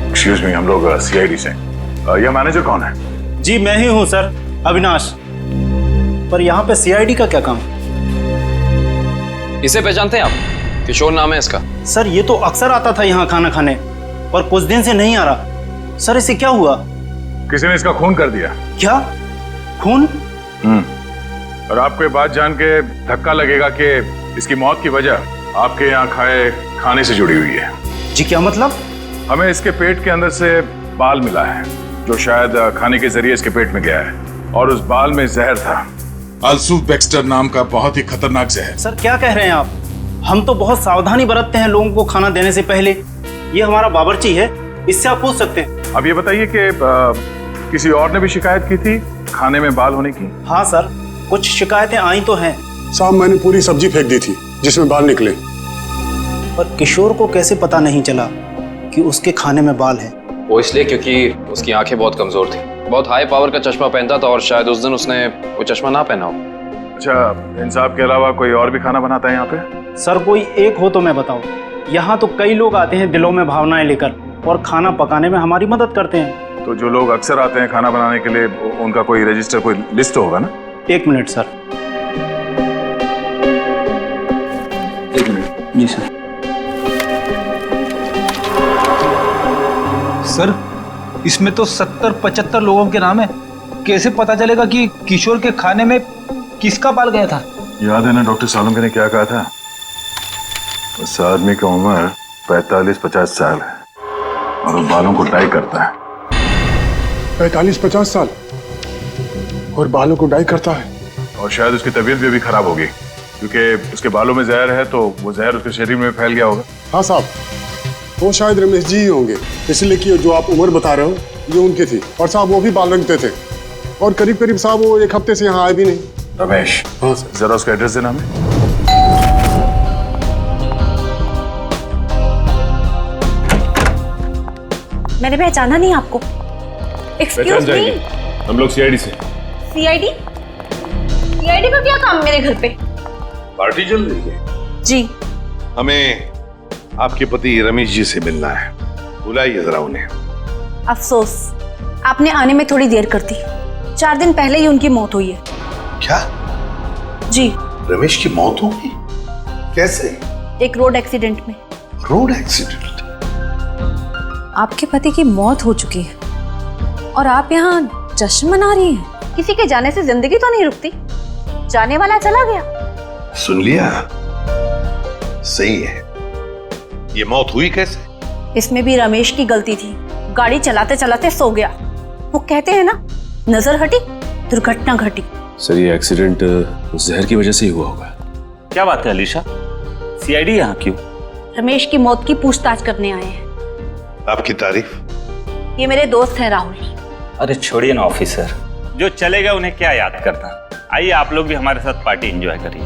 एक्सक्यूज मी, हम लोग CID से यह मैनेजर कौन है? जी मैं ही हूँ सर, अविनाश। पर यहाँ पे सीआईडी का क्या काम? इसे पहचानते हैं आप? किशोर नाम है इसका। सर ये तो अक्सर आता था यहाँ खाना खाने, और कुछ दिन से नहीं आ रहा। सर इसे क्या हुआ? किसी ने इसका खून कर दिया। क्या? खून? और आपको ये बात जान के धक्का लगेगा कि इसकी मौत की वजह आपके यहाँ खाए खाने से जुड़ी हुई है। जी क्या मतलब? हमें इसके पेट के अंदर से बाल मिला है जो शायद खाने के जरिए इसके पेट में गया है, और उस बाल में जहर था। अल्सूफ बेक्स्टर नाम का बहुत ही खतरनाक जहर। सर क्या कह रहे हैं आप? हम तो बहुत सावधानी बरतते हैं लोगों को खाना देने से पहले। ये हमारा बावर्ची है, इससे आप पूछ सकते हैं। अब ये बताइए कि किसी और ने भी शिकायत की थी खाने में बाल होने की? हाँ सर, कुछ शिकायतें आई तो हैं। साहब मैंने पूरी सब्जी फेंक दी थी जिसमें बाल निकले। पर किशोर को कैसे पता नहीं चला कि उसके खाने में बाल है? वो इसलिए क्योंकि उसकी आंखें बहुत कमजोर थी, बहुत हाई पावर का चश्मा पहनता था, और शायद उस दिन उसने वो चश्मा ना पहना हो। अच्छा, इन साहब के अलावा कोई और भी खाना बनाता है यहाँ पे? सर कोई एक हो तो मैं बताऊं। यहाँ तो कई लोग आते हैं दिलों में भावनाएं लेकर, और खाना पकाने में हमारी मदद करते हैं। तो जो लोग अक्सर आते हैं खाना बनाने के लिए, उनका कोई रजिस्टर, कोई लिस्ट होगा ना? एक मिनट सर। एक मिनट। जी सर। सर इसमें तो 70-75 लोगों के नाम है। कैसे पता चलेगा कि किशोर के खाने में किसका बाल गया था? याद है ना डॉक्टर सालुंके ने क्या कहा था? उस आदमी की उम्र 45-50 साल है और वो बालों को डाई करता है। 45-50 साल और बालों को डाई करता है? और शायद उसकी तबीयत भी अभी खराब होगी क्योंकि उसके बालों में जहर है, तो वो जहर उसके शरीर में फैल गया होगा। हाँ साहब, वो शायद रमेश जी ही होंगे, इसलिए कि जो आप उम्र बता रहे हो ये उनकी थी। और साहब वो भी बाल रंगते थे, और करीब करीब साहब वो 1 हफ्ते से यहाँ आए भी नहीं। रमेश? हाँ सर। जरा उसका एड्रेस देना हमें। मैंने पहचाना नहीं आपको। Excuse me. हम लोग सीआईडी से। सीआईडी? सीआईडी का क्या काम मेरे घर पे? पार्टी चल रही है जी। हमें आपके पति रमेश जी से मिलना है, बुलाइए जरा उन्हें। अफसोस, आपने आने में थोड़ी देर कर दी। 4 दिन पहले ही उनकी मौत हुई है। क्या? जी। रमेश की मौत हो गई? कैसे? एक रोड एक्सीडेंट में। Road accident? आपके पति की मौत हो चुकी है और आप यहाँ जश्न मना रही हैं। किसी के जाने से जिंदगी तो नहीं रुकती, जाने वाला चला गया। सुन लिया? सही है। ये मौत हुई कैसे? इसमें भी रमेश की गलती थी। गाड़ी चलाते चलाते सो गया। वो कहते हैं ना, नजर हटी दुर्घटना घटी। सर ये एक्सीडेंट जहर की वजह से ही हुआ होगा। क्या बात है अलीशा? सीआईडी यहाँ क्यों? रमेश की मौत की पूछताछ करने आए हैं। आपकी तारीफ? ये मेरे दोस्त हैं राहुल। अरे छोड़िए ना ऑफिसर, जो चले गए उन्हें क्या याद करना। आइए आप लोग भी हमारे साथ पार्टी एंजॉय करिए।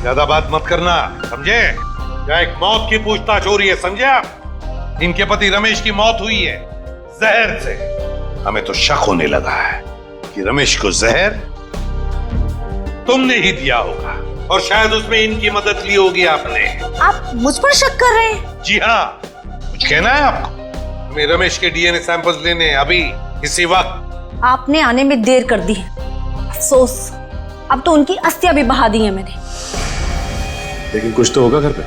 ज्यादा बात मत करना, समझे? यहाँ एक मौत की पूछताछ हो रही है, समझे आप? इनके पति रमेश की मौत हुई है जहर से। हमें तो शक होने लगा है कि रमेश को जहर तुमने ही दिया होगा, और शायद उसमें इनकी मदद ली होगी आपने। आप मुझ पर शक कर रहे हैं? जी हाँ। कुछ कहना है आपको? हमें रमेश के डीएनए सैंपल्स लेने अभी इसी वक्त। आपने आने में देर कर दी है। अफसोस, अब तो उनकी अस्थियां भी बहा दी है मैंने। लेकिन कुछ तो होगा घर पे,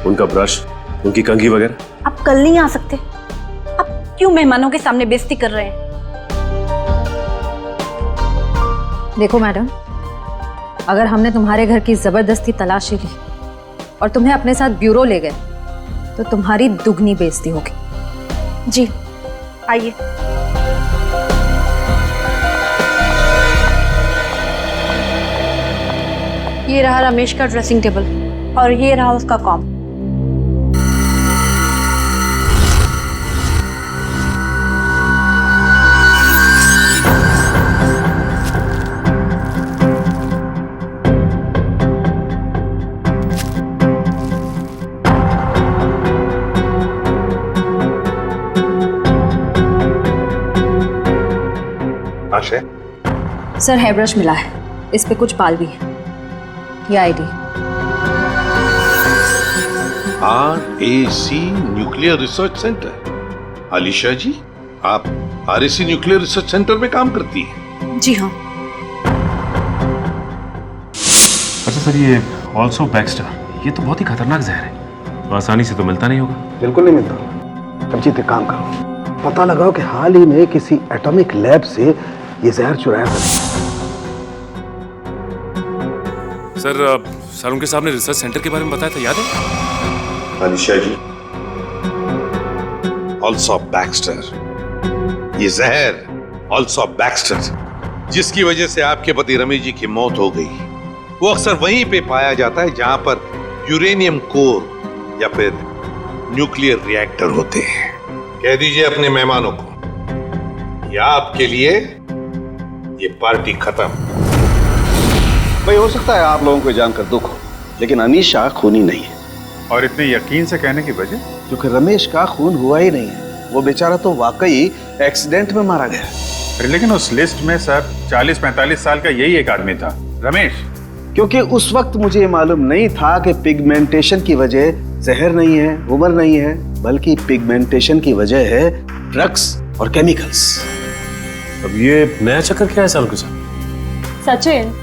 उनका ब्रश, उनकी कंघी वगैरह। आप कल नहीं आ सकते? आप क्यों मेहमानों के सामने बेइज्जती कर रहे हैं? देखो मैडम, अगर हमने तुम्हारे घर की जबरदस्ती तलाशी ली और तुम्हें अपने साथ ब्यूरो ले गए तो तुम्हारी दुगनी बेइज्जती होगी। जी आइए। ये रहा रमेश का ड्रेसिंग टेबल और ये रहा उसका कॉम। सर हेयर ब्रश मिला है, इस पे कुछ बाल भी है। ये ID. RAC nuclear research centre. Alisha ji, आप आरएससी न्यूक्लियर रिसर्च सेंटर में काम करती हैं? जी हाँ। अच्छा सर, ये ऑल्सो बैक्स्टर, ये तो बहुत ही खतरनाक जहर है, तो आसानी से तो मिलता नहीं होगा। बिल्कुल नहीं मिलता। अभिजीत एक काम करो, पता लगाओ कि हाल ही में किसी एटॉमिक लैब से ये जहर चुराया था। सर सालुंके साहब ने रिसर्च सेंटर के बारे में बताया था, याद है? आलिशा जी, ऑल्सो बैक्स्टर, ये जहर ऑल्सो बैक्स्टर जिसकी वजह से आपके पति रमेश जी की मौत हो गई, वो अक्सर वहीं पे पाया जाता है जहां पर यूरेनियम कोर या फिर न्यूक्लियर रिएक्टर होते हैं। कह दीजिए अपने मेहमानों को, या आपके लिए ये पार्टी खत्म। भाई हो सकता है आप लोगों को जानकर दुख हो, लेकिन अनीशा खूनी नहीं है। और इतने यकीन से कहने की वजह? क्योंकि रमेश का खून हुआ ही नहीं है, वो बेचारा तो वाकई एक्सीडेंट में मारा गया। लेकिन उस लिस्ट में सर 40-45 साल का यही एक आदमी था, रमेश। क्योंकि उस वक्त मुझे ये मालूम नहीं था कि पिगमेंटेशन की वजह जहर नहीं है, उम्र नहीं है, बल्कि पिगमेंटेशन की वजह है ड्रग्स और केमिकल्स। अब ये नया चक्कर क्या है सालुंके साहब? सचिन,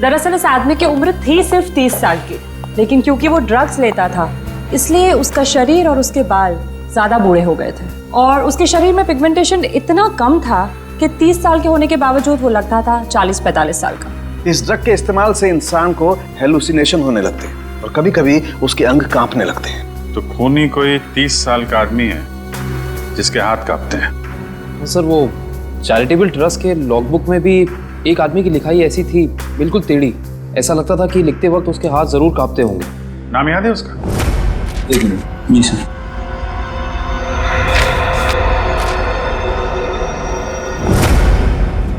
दरअसल इस आदमी की उम्र थी सिर्फ 30 साल की, लेकिन क्योंकि वो ड्रग्स लेता था इसलिए उसका शरीर और उसके बाल ज्यादा बूढ़े हो गए थे, और उसके शरीर में पिगमेंटेशन इतना कम था कि 30 साल के होने के बावजूद वो लगता था 40-45 साल का। इस ड्रग के इस्तेमाल से इंसान को हेलुसिनेशन होने लगते हैं और कभी कभी उसके अंग कांपने लगते हैं। तो खूनी कोई 30 साल का आदमी है जिसके हाथ कांपते हैं। सर वो चैरिटेबल ट्रस्ट के लॉगबुक में भी एक आदमी की लिखाई ऐसी थी, बिल्कुल टेढ़ी, ऐसा लगता था कि लिखते वक्त उसके हाथ जरूर कांपते होंगे। नाम याद है उसका? एक मिनट। जी सर।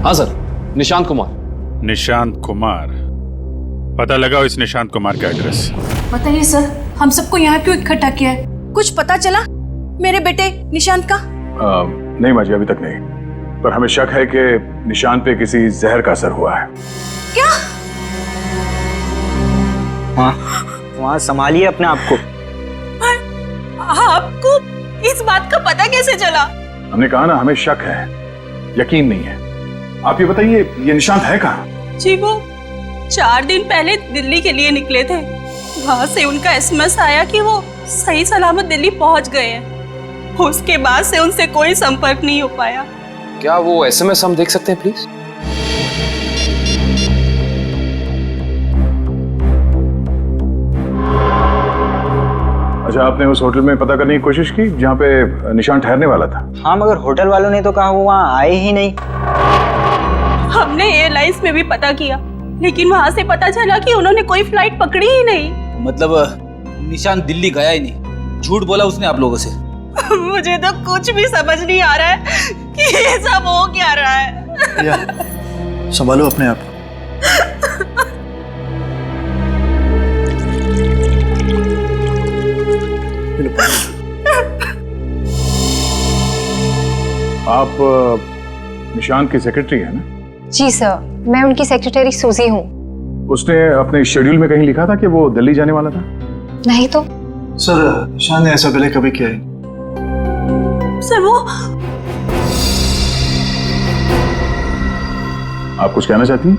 हाँ सर, निशांत कुमार। निशांत कुमार, पता लगाओ इस निशांत कुमार का एड्रेस। बताइए सर, हम सबको यहाँ क्यों इकट्ठा किया है? कुछ पता चला मेरे बेटे निशांत का? नहीं माजी, अभी तक नहीं, पर हमें शक है कि निशांत पे किसी जहर का असर हुआ है। क्या? वहाँ संभालिए अपने आप को। आपको इस बात का पता कैसे चला? हमने कहा ना, हमें शक है, यकीन नहीं है। आप ये बताइए, ये निशांत है कहाँ? जी वो 4 दिन पहले दिल्ली के लिए निकले थे, वहाँ से उनका एसएमएस आया कि वो सही सलामत दिल्ली पहुँच गए हैं। उसके बाद से उनसे कोई संपर्क नहीं हो पाया। क्या वो एसएमएस हम देख सकते हैं प्लीज? अच्छा, आपने उस होटल में पता करने की कोशिश की जहाँ पे निशांत ठहरने वाला था? हाँ, मगर होटल वालों ने तो कहा वो वहाँ आए ही नहीं। हमने एयरलाइंस में भी पता किया, लेकिन वहाँ से पता चला कि उन्होंने कोई फ्लाइट पकड़ी ही नहीं। मतलब निशांत दिल्ली गया ही नहीं, झूठ बोला उसने आप लोगों से? मुझे तो कुछ भी समझ नहीं आ रहा है कि ये सब हो क्या रहा है। संभालो अपने आप। आप निशांत की सेक्रेटरी है ना? जी सर, मैं उनकी सेक्रेटरी सूजी हूँ। उसने अपने शेड्यूल में कहीं लिखा था कि वो दिल्ली जाने वाला था? नहीं तो। सर, निशान ने ऐसा पहले कभी किया है? सर वो आप कुछ कहना चाहती हैं?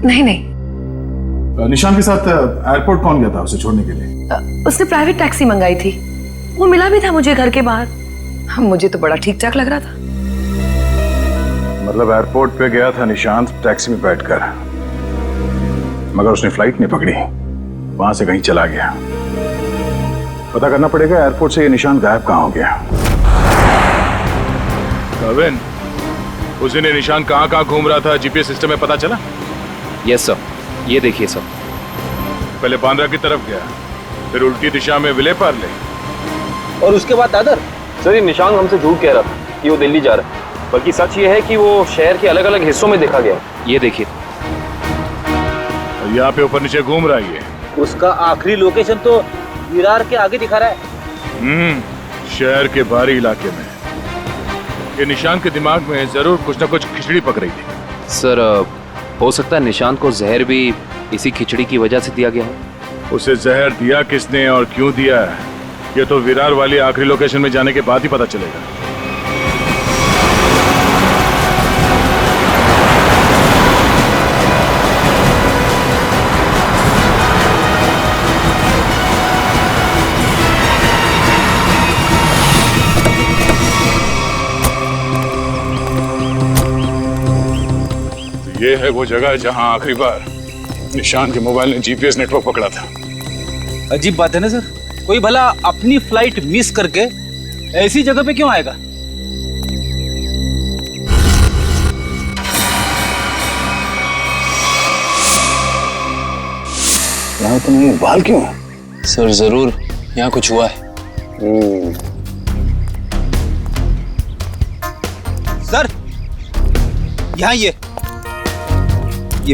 नहीं नहीं। निशांत के साथ एयरपोर्ट कौन गया था उसे छोड़ने के लिए? उसने प्राइवेट टैक्सी मंगाई थी, वो मिला भी था मुझे घर के बाहर। मुझे तो बड़ा ठीक ठाक लग रहा था। मतलब एयरपोर्ट पे गया था निशांत टैक्सी में बैठकर, मगर उसने फ्लाइट नहीं पकड़ी, वहां से कहीं चला गया। पता करना पड़ेगा एयरपोर्ट से ये निशांत गायब कहाँ हो गया। कविन, उस दिन निशांत कहाँ घूम रहा था जीपीएस सिस्टम में पता चला? यस सर, ये देखिए सर। पहले बांद्रा की तरफ गया, फिर उल्टी दिशा में विले पार्ले, और उसके बाद दादर। सर ये निशांत हमसे झूठ कह रहा था कि वो दिल्ली जा रहा है, बल्कि सच ये है कि वो शहर के अलग अलग हिस्सों में देखा गया। ये देखिए, यहाँ पे ऊपर नीचे घूम रहा है। उसका आखिरी लोकेशन तो विरार के आगे दिखा रहा है। शहर के बाहरी इलाके में। ये निशांत के दिमाग में जरूर कुछ ना कुछ खिचड़ी पक रही थी। सर हो सकता है निशांत को जहर भी इसी खिचड़ी की वजह से दिया गया हो। उसे जहर दिया किसने और क्यों दिया, ये तो विरार वाली आखिरी लोकेशन में जाने के बाद ही पता चलेगा। ये है वो जगह जहां आखिरी बार निशान के मोबाइल ने जीपीएस नेटवर्क पकड़ा था। अजीब बात है ना सर, कोई भला अपनी फ्लाइट मिस करके ऐसी जगह पे क्यों आएगा? यहाँ तो नहीं, बाल क्यों है? सर जरूर यहाँ कुछ हुआ है। सर यहाँ ये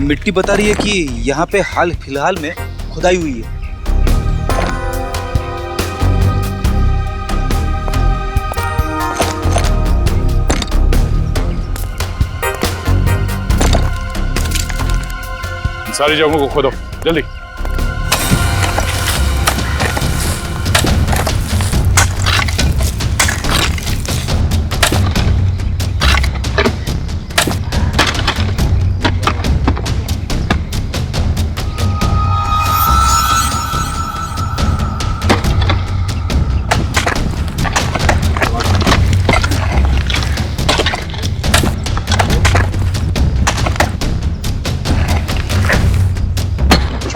मिट्टी बता रही है कि यहाँ पे हाल फिलहाल में खुदाई हुई है। सारी जगहों को खोदो जल्दी।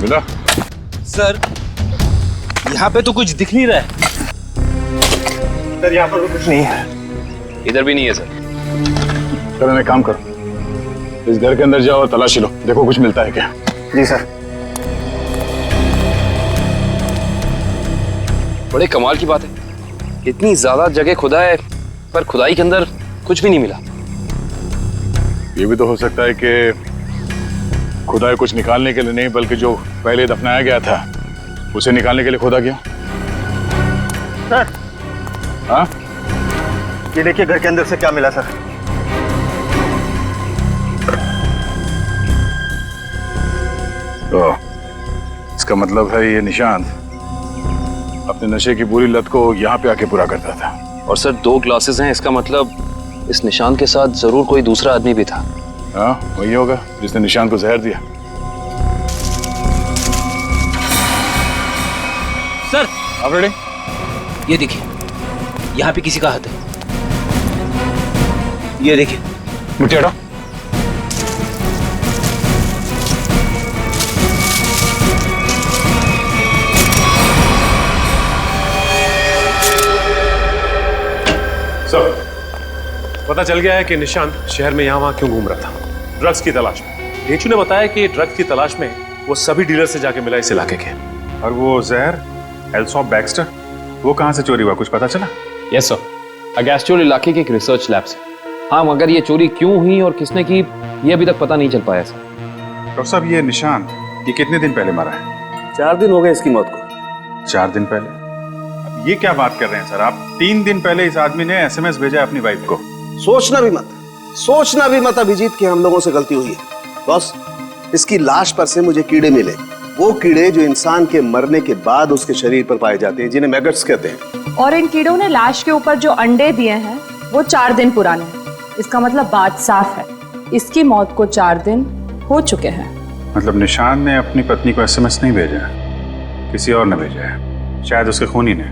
मिला? सर यहाँ पे तो कुछ दिख नहीं रहा है। सर यहाँ पर कुछ नहीं है। इधर भी नहीं है सर। चलो एक काम करो, इस घर के अंदर जाओ और तलाशी लो, देखो कुछ मिलता है क्या। जी सर। बड़े कमाल की बात है, इतनी ज्यादा जगह खुदा है पर खुदाई के अंदर कुछ भी नहीं मिला। ये भी तो हो सकता है कि खुदाई कुछ निकालने के लिए नहीं बल्कि जो पहले दफनाया गया था उसे निकालने के लिए खोदा गया। सर हाँ, ये देखिए घर के अंदर से क्या मिला सर। तो इसका मतलब है ये निशांत अपने नशे की बुरी लत को यहाँ पे आके पूरा करता था। और सर 2 ग्लासेस हैं, इसका मतलब इस निशांत के साथ जरूर कोई दूसरा आदमी भी था। हाँ वही होगा जिसने निशांत को जहर दिया। सर आप रेडी? ये देखिए यहाँ पे किसी का हाथ है। ये देखिए। मिट्टी हटाओ। सर पता चल गया है कि निशांत शहर में यहाँ वहाँ क्यों घूम रहा था, ड्रग्स की तलाश में। रेचू ने बताया कि ड्रग्स की तलाश में वो सभी डीलर से जाके मिला इस इलाके के। और वो जहर एल्सॉप बैक्स्टर, वो कहाँ से चोरी हुआ, कुछ पता चला? यस सर, अगेस्ट्योर इलाके के एक रिसर्च लैब से। हाँ मगर ये चोरी क्यों हुई और किसने की ये अभी तक पता नहीं चल पाया सर। डॉक्टर साहब ये निशांत ये कितने दिन पहले मरा है? 4 दिन हो गए इसकी मौत को। 4 दिन पहले? अब ये क्या बात कर रहे हैं सर आप? 3 दिन पहले इस आदमी ने SMS भेजा अपनी वाइफ को। सोचना भी मत अभिजीत कि हम लोगों से गलती हुई है। बॉस इसकी लाश पर से मुझे कीड़े मिले, वो कीड़े जो इंसान के मरने के बाद उसके शरीर पर पाए जाते हैं, जिन्हें मैगट्स कहते हैं। और इन कीड़ों ने लाश के ऊपर जो अंडे दिए हैं वो 4 दिन पुराने हैं। इसका मतलब बात साफ है, इसकी मौत को 4 दिन हो चुके हैं। मतलब निशांत ने अपनी पत्नी को SMS नहीं भेजा, किसी और ने भेजा है, शायद उसके खूनी ने।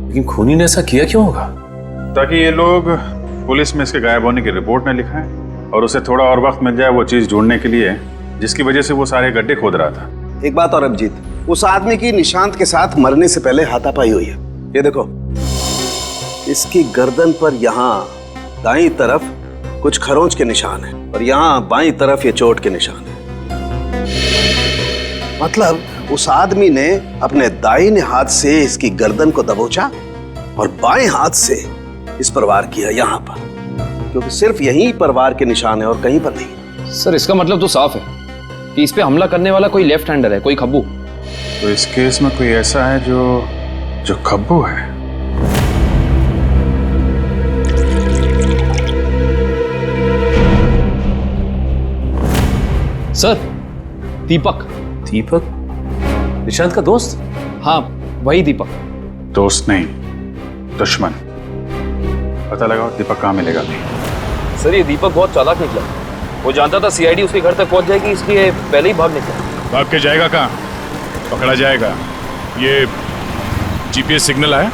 लेकिन खूनी ने ऐसा किया क्यों होगा? ताकि ये लोग पुलिस में इसके गायब होने की रिपोर्ट न लिखाएं और उसे थोड़ा और वक्त मिल जाए वो चीज ढूंढने के लिए जिसकी वजह से वो सारे गड्ढे खोद रहा था। एक बात और अभिजीत, उस आदमी की निशांत के साथ मरने से पहले हाथापाई हुई है। ये देखो इसकी गर्दन पर यहाँ दाईं तरफ कुछ खरोंच के निशान है और यहाँ बाईं तरफ ये चोट के निशान है। मतलब उस आदमी ने अपने दाहिने हाथ से इसकी गर्दन को दबोचा और बाएं हाथ से इस पर वार किया यहाँ पर, क्योंकि सिर्फ यहीं पर वार के निशान है और कहीं पर नहीं। सर इसका मतलब तो साफ है कि इस पे हमला करने वाला कोई लेफ्ट हैंडर है, कोई खब्बू। तो इस केस में कोई ऐसा है जो खब्बू है। सर दीपक। दीपक? निशांत का दोस्त? हाँ वही दीपक। दोस्त नहीं, दुश्मन। पता लगाओ दीपक कहाँ मिलेगा अभी। सर ये दीपक बहुत चालाक निकला। वो जानता था सीआईडी उसके घर तक पहुंच जाएगी, इसलिए पहले ही भाग निकला। भाग के जाएगा कहाँ? पकड़ा जाएगा। ये जीपीएस सिग्नल आया?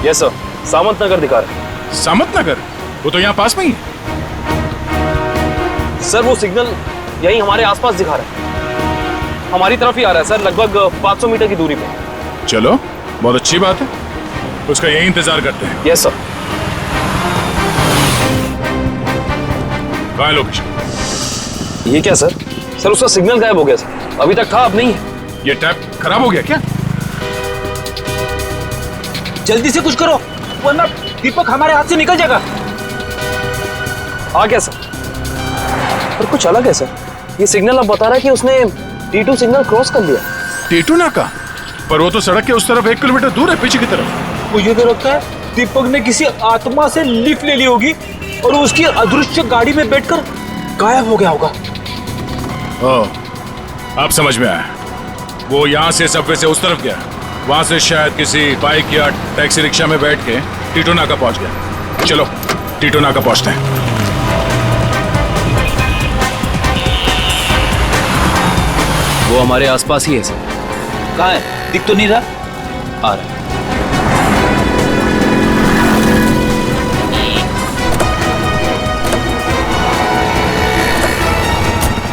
यस सर, सामंत नगर दिखा रहा है। सामंत नगर? वो तो यहाँ पास में ही है। सर वो सिग्नल यही हमारे आसपास दिखा रहा है, हमारी तरफ ही आ रहा है सर, लगभग 500 मीटर की दूरी पे। चलो बहुत अच्छी बात है, उसका यही इंतजार करते हैं। Yes sir. कहाँ है लोकेशन? ये क्या सर? सर उसका सिग्नल गायब हो गया सर, अभी तक था अब नहीं है। ये टैप खराब हो गया क्या? जल्दी से कुछ करो वरना दीपक हमारे हाथ से निकल जाएगा। आ गया सर, पर कुछ अलग है सर। ये सिग्नल अब बता रहा है कि उसने T2 सिग्नल क्रॉस कर लिया। T2 नाका? पर वो तो सड़क के उस तरफ 1 किलोमीटर दूर है, पीछे की तरफ। मुझे तो लगता है दीपक ने किसी आत्मा से लिफ्ट ले ली होगी और उसकी अदृश्य गाड़ी में बैठकर गायब हो गया होगा। ओह, अब समझ में आया। वो यहाँ से सबवे से उस तरफ गया, वहां से शायद किसी बाइक या टैक्सी रिक्शा में बैठ के T2 नाका पहुंच गया। चलो T2 नाका पहुंचते हैं। वो हमारे आसपास ही है सर। कहाँ है? दिख तो नहीं रहा। आ रहा है।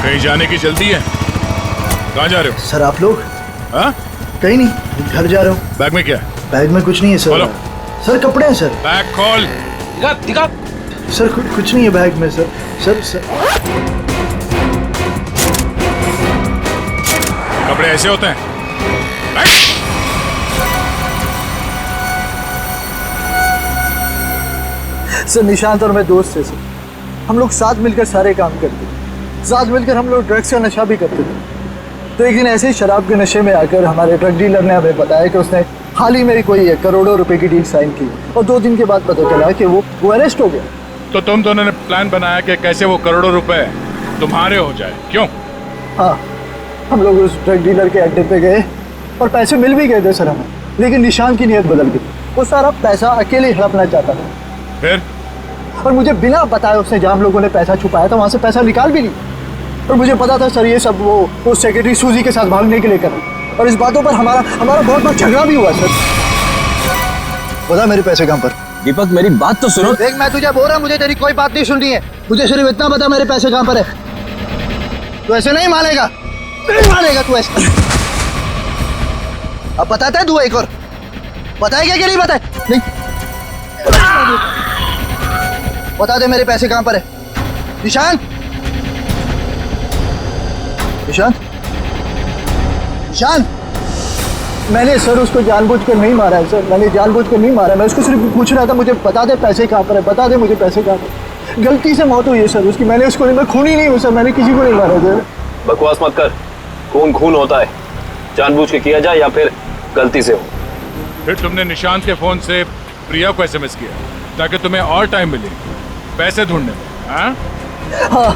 कहीं जाने की जल्दी है? कहाँ जा रहे हो? सर आप लोग? हाँ? कहीं नहीं, घर जा रहा हूँ। बैग में क्या? बैग में कुछ नहीं है सर। खोलो। सर कपड़े हैं सर। बैग खोल। दिखा। सर कुछ नहीं है बैग में सर। सर कपड़े ऐसे होते हैं? सर निशांत और मैं दोस्त थे सर, हम लोग साथ मिलकर सारे काम करते थे, साथ मिलकर हम लोग ड्रग्स का नशा भी करते थे। तो एक दिन ऐसे ही शराब के नशे में आकर हमारे ड्रग डीलर ने हमें बताया कि उसने हाल ही में कोई करोड़ों रुपए की डील साइन की और 2 दिन के बाद पता चला कि वो अरेस्ट हो गया। तो तुम दोनों ने प्लान बनाया कि कैसे वो करोड़ों रुपए तुम्हारे हो जाए, क्यों? हाँ, हम लोग उस ड्रग डीलर के अड्डे पे गए और पैसे मिल भी गए थे सर हमें, लेकिन निशांत की नीयत बदल गई। वो सारा पैसा अकेले हड़पना चाहता था। फिर? और मुझे बिना बताए उसने जहाँ हम लोगों ने पैसा छुपाया था वहाँ से पैसा निकाल भी लिया। और मुझे पता था सर ये सब वो सेक्रेटरी सूजी के साथ भागने के लिए कर, और इस बातों पर हमारा बहुत बड़ा झगड़ा भी हुआ सर। बता मेरे पैसे कहाँ पर? दीपक मेरी बात तो सुनो। देख मैं तुझे बोल रहा हूँ, मुझे तेरी कोई बात नहीं सुननी है, मुझे सिर्फ इतना बता मेरे पैसे कहाँ पर है। तू ऐसे नहीं मानेगा, नहीं मानेगा तू ऐसे। अब बताता है तू एक और, बताएगा कि नहीं बताए? नहीं बता दे मेरे पैसे कहाँ पर है। निशांत, निशांत, निशांत। मैंने सर उसको जानबूझकर नहीं मारा है सर, मैंने जानबूझकर नहीं मारा। मैं उसको सिर्फ पूछ रहा था मुझे बता दे पैसे कहाँ पर है, बता दे मुझे पैसे कहाँ पर। गलती से मौत हुई है सर उसकी, मैंने उसको नहीं, मैं खूनी नहीं हूँ सर, मैंने किसी को नहीं मारा सर। बकवास मत कर, खून खून होता है, जानबूझ के किया जाए या फिर गलती से हो। फिर तुमने निशांत के फोन से प्रिया को एसएमएस किया ताकि तुम्हें और टाइम मिले पैसे ढूंढने में? हाँ,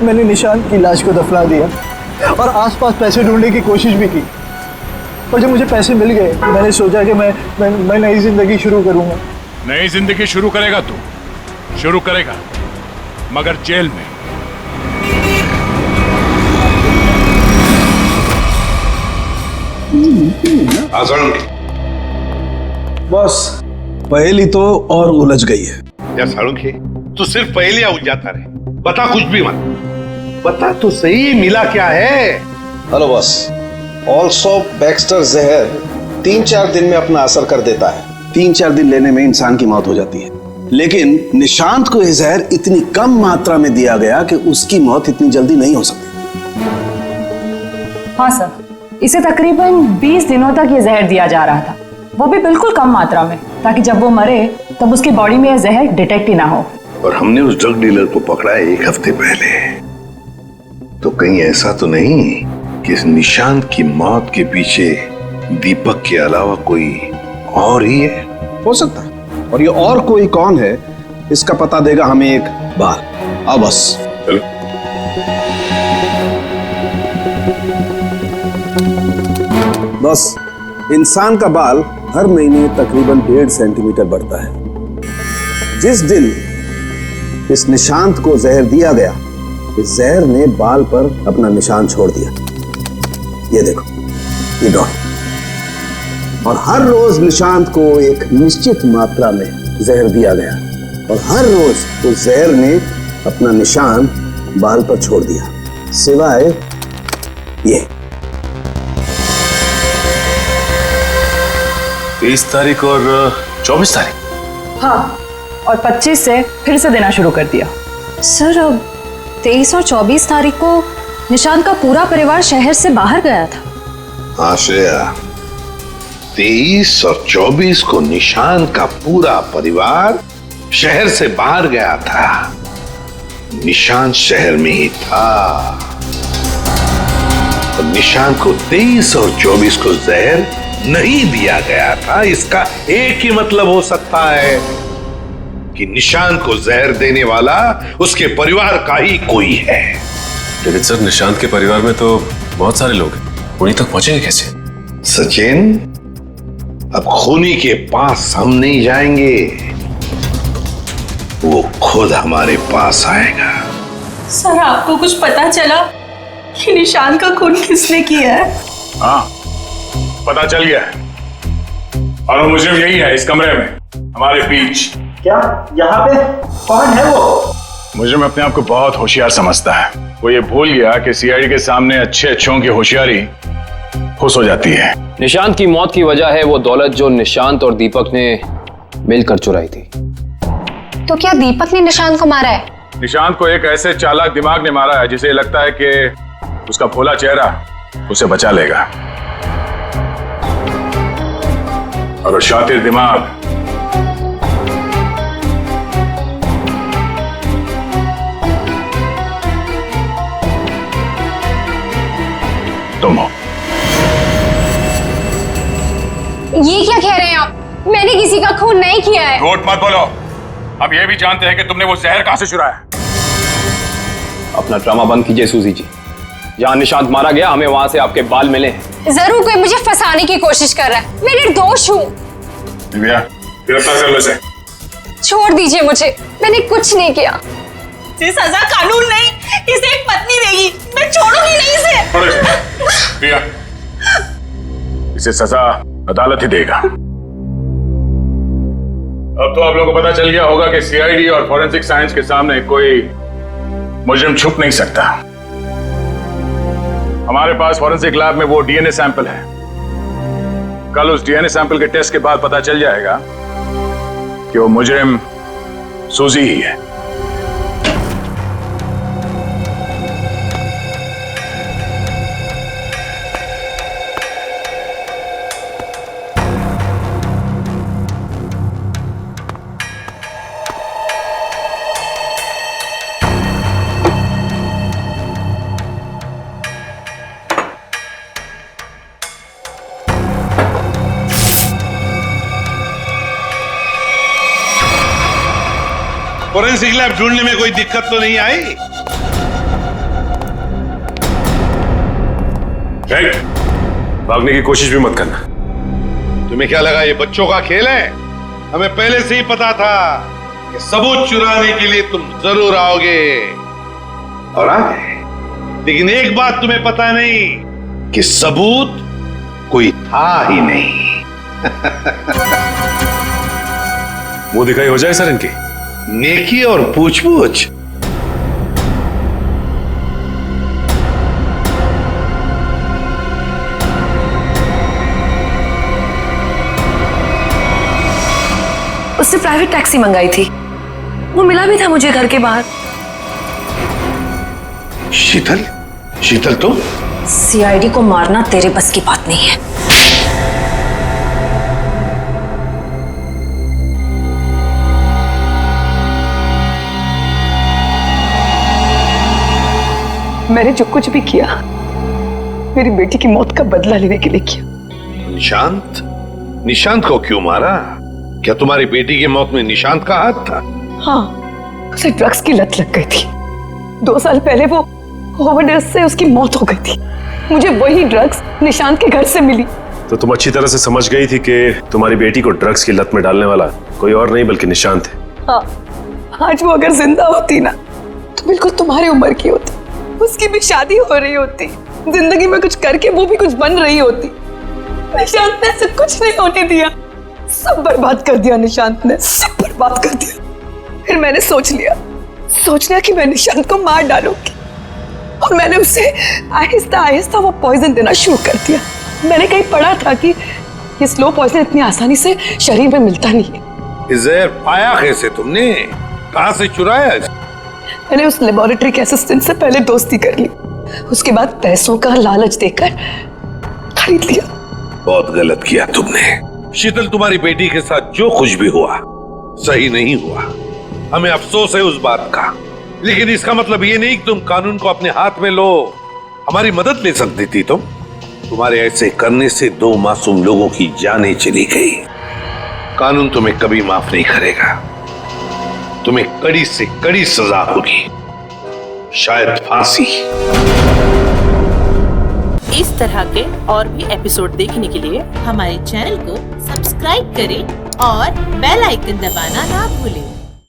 मैंने निशांत की लाश को दफना दिया और आसपास पैसे ढूंढने की कोशिश भी की, और जब मुझे पैसे मिल गए मैंने सोचा कि मैं नई जिंदगी शुरू करूंगा। नई जिंदगी शुरू करेगा तू? शुरू करेगा, मगर जेल में। बस पहेली तो और उलझ गई है। यार सालुंखे, तू सिर्फ पहेलियां उलझाता रहे, बता कुछ भी मत। बता तो सही, मिला क्या है? हेलो बॉस, ऑल्सो बैक्स्टर जहर 3-4 दिन में अपना असर कर देता है। 3-4 दिन लेने में इंसान की मौत हो जाती है, लेकिन निशांत को यह जहर इतनी कम मात्रा में दिया गया कि उसकी मौत इतनी जल्दी नहीं हो सकती। हाँ सर, इसे तकरीबन 20 दिनों तक ये जहर दिया जा रहा था, वो भी बिल्कुल कम मात्रा में, ताकि जब वो मरे तब उसकी बॉडी में यह जहर डिटेक्ट ही ना हो। और हमने उस ड्रग डीलर को पकड़ा है 1 हफ्ते पहले, तो कहीं ऐसा तो नहीं कि इस निशांत की मौत के पीछे दीपक के अलावा कोई और ही है? हो सकता है, और ये और कोई कौन है इसका पता देगा हमें एक बार। आओ बस। बस इंसान का बाल हर महीने तकरीबन 1.5 सेंटीमीटर बढ़ता है। जिस दिन इस निशांत को जहर दिया गया, इस जहर ने बाल पर अपना निशान छोड़ दिया। ये देखो, ये डॉट। और हर रोज निशांत को एक निश्चित मात्रा में जहर दिया गया और हर रोज उस जहर ने अपना निशान बाल पर छोड़ दिया, सिवाय ये 23 तारीख और 24 तारीख। हाँ, और 25 से फिर से देना शुरू कर दिया। सर, अब 23 और 24 तारीख को निशांत का पूरा परिवार शहर से बाहर गया था। हाँ श्रेया, 23 और 24 को निशांत का पूरा परिवार शहर से बाहर गया था। निशांत शहर में ही था और निशांत को 23 और 24 को जहर नहीं दिया गया था। इसका एक ही मतलब हो सकता है कि निशांत को जहर देने वाला उसके परिवार का ही कोई है। लेकिन सर, निशांत के परिवार में तो बहुत सारे लोग हैं, उन्हीं तक पहुंचेंगे कैसे? सचिन, अब खूनी के पास हम नहीं जाएंगे, वो खुद हमारे पास आएगा। सर, आपको कुछ पता चला कि निशांत का खून किसने किया है? हाँ, पता चल गया है और वो मुजरिम यही है, इस कमरे में हमारे बीच। क्या यहाँ पे कौन है वो? मुजरिम अपने आप को बहुत होशियार समझता है। वो ये भूल गया कि सीआईडी के सामने अच्छे अच्छों की होशियारी खुश हो जाती है। निशांत की मौत की वजह है वो दौलत जो निशांत और दीपक ने मिलकर चुराई थी। तो क्या दीपक ने निशांत को मारा है? निशांत को एक ऐसे चालाक दिमाग ने मारा है जिसे लगता है कि उसका भोला चेहरा उसे बचा लेगा, और वो शातिर दिमाग तुम हो। ये क्या कह रहे हैं आप? मैंने किसी का खून नहीं किया है। झूठ मत बोलो। अब ये भी जानते हैं कि तुमने वो जहर कहां से चुराया। अपना ड्रामा बंद कीजिए सूजी जी। जहां निशांत मारा गया, हमें वहां से आपके बाल मिले हैं। जरूर कोई मुझे फंसाने की कोशिश कर रहा है। मैं निर्दोष हूँ। दिव्या, गिरफ्तार कर लो इसे। छोड़ दीजिए मुझे, मैंने कुछ नहीं किया। इसे सजा कानून नहीं, इसे एक पत्नी देगी। मैं छोड़ूंगी नहीं इसे। दिव्या, इसे सजा अदालत ही देगा। अब तो आप लोगों को पता चल गया होगा कि सीआईडी और फॉरेंसिक साइंस के सामने कोई मुजरिम छुप नहीं सकता। हमारे पास फॉरेंसिक लैब में वो डीएनए सैंपल है। कल उस डीएनए सैंपल के टेस्ट के बाद पता चल जाएगा कि वो मुजरिम सूजी ही है। फोरेंसिक लैब ढूंढने में कोई दिक्कत तो नहीं आई? भागने की कोशिश भी मत करना। तुम्हें क्या लगा ये बच्चों का खेल है? हमें पहले से ही पता था कि सबूत चुराने के लिए तुम जरूर आओगे, और आ गए। लेकिन एक बात तुम्हें पता नहीं कि सबूत कोई था ही नहीं। मुंह दिखाई हो जाए सर इनकी। नेकी और पूछ-पूछ। उससे प्राइवेट टैक्सी मंगाई थी, वो मिला भी था मुझे घर के बाहर। शीतल, शीतल तुम? सीआईडी को मारना तेरे बस की बात नहीं है। मैंने जो कुछ भी किया मेरी बेटी की मौत का बदला लेने के लिए किया। निशांत? निशांत को क्यों मारा? क्या तुम्हारी बेटी की मौत में निशांत का हाथ था? हाँ, उसे ड्रग्स की लत लग गई थी। 2 साल पहले वो ओवरडोज से उसकी मौत हो गई थी। मुझे वही ड्रग्स निशांत के घर से मिली। तो तुम अच्छी तरह से समझ गई थी कि तुम्हारी बेटी को ड्रग्स की लत में डालने वाला कोई और नहीं बल्कि निशांत है। हाँ, आज वो अगर जिंदा होती ना तो बिल्कुल तुम्हारी उम्र की होती, उसकी भी शादी हो रही होती, जिंदगी में कुछ करके वो भी कुछ बन रही होती। निशांत ने ऐसा कुछ नहीं होने दिया, सब बर्बाद कर दिया निशांत ने, सब बर्बाद कर दिया। फिर मैंने सोच लिया कि मैं निशांत को मार डालूंगी और मैंने उसे आहिस्ता आहिस्ता वो पॉइजन देना शुरू कर दिया। मैंने कहीं पढ़ा था कि ये स्लो पॉइजन इतनी आसानी से शरीर में मिलता नहीं है। जहर पाया कैसे तुमने, कहां से चुराया? मैंने उस लेबोरेटरी के असिस्टेंट से पहले दोस्ती कर ली, उसके बाद पैसों का लालच देकर खरीद लिया। बहुत गलत किया तुमने शीतल। तुम्हारी बेटी के साथ जो कुछ भी हुआ सही नहीं हुआ, हमें अफसोस है उस बात का, लेकिन इसका मतलब ये नहीं कि तुम कानून को अपने हाथ में लो। हमारी मदद ले सकती थी तुम। तुम्हारे ऐसे करने से 2 मासूम लोगों की जानें चली गई। कानून तुम्हें कभी माफ नहीं करेगा, तुम्हें कड़ी से कड़ी सजा होगी, शायद फांसी। इस तरह के और भी एपिसोड देखने के लिए हमारे चैनल को सब्सक्राइब करें और बेल आइकन दबाना ना भूलें।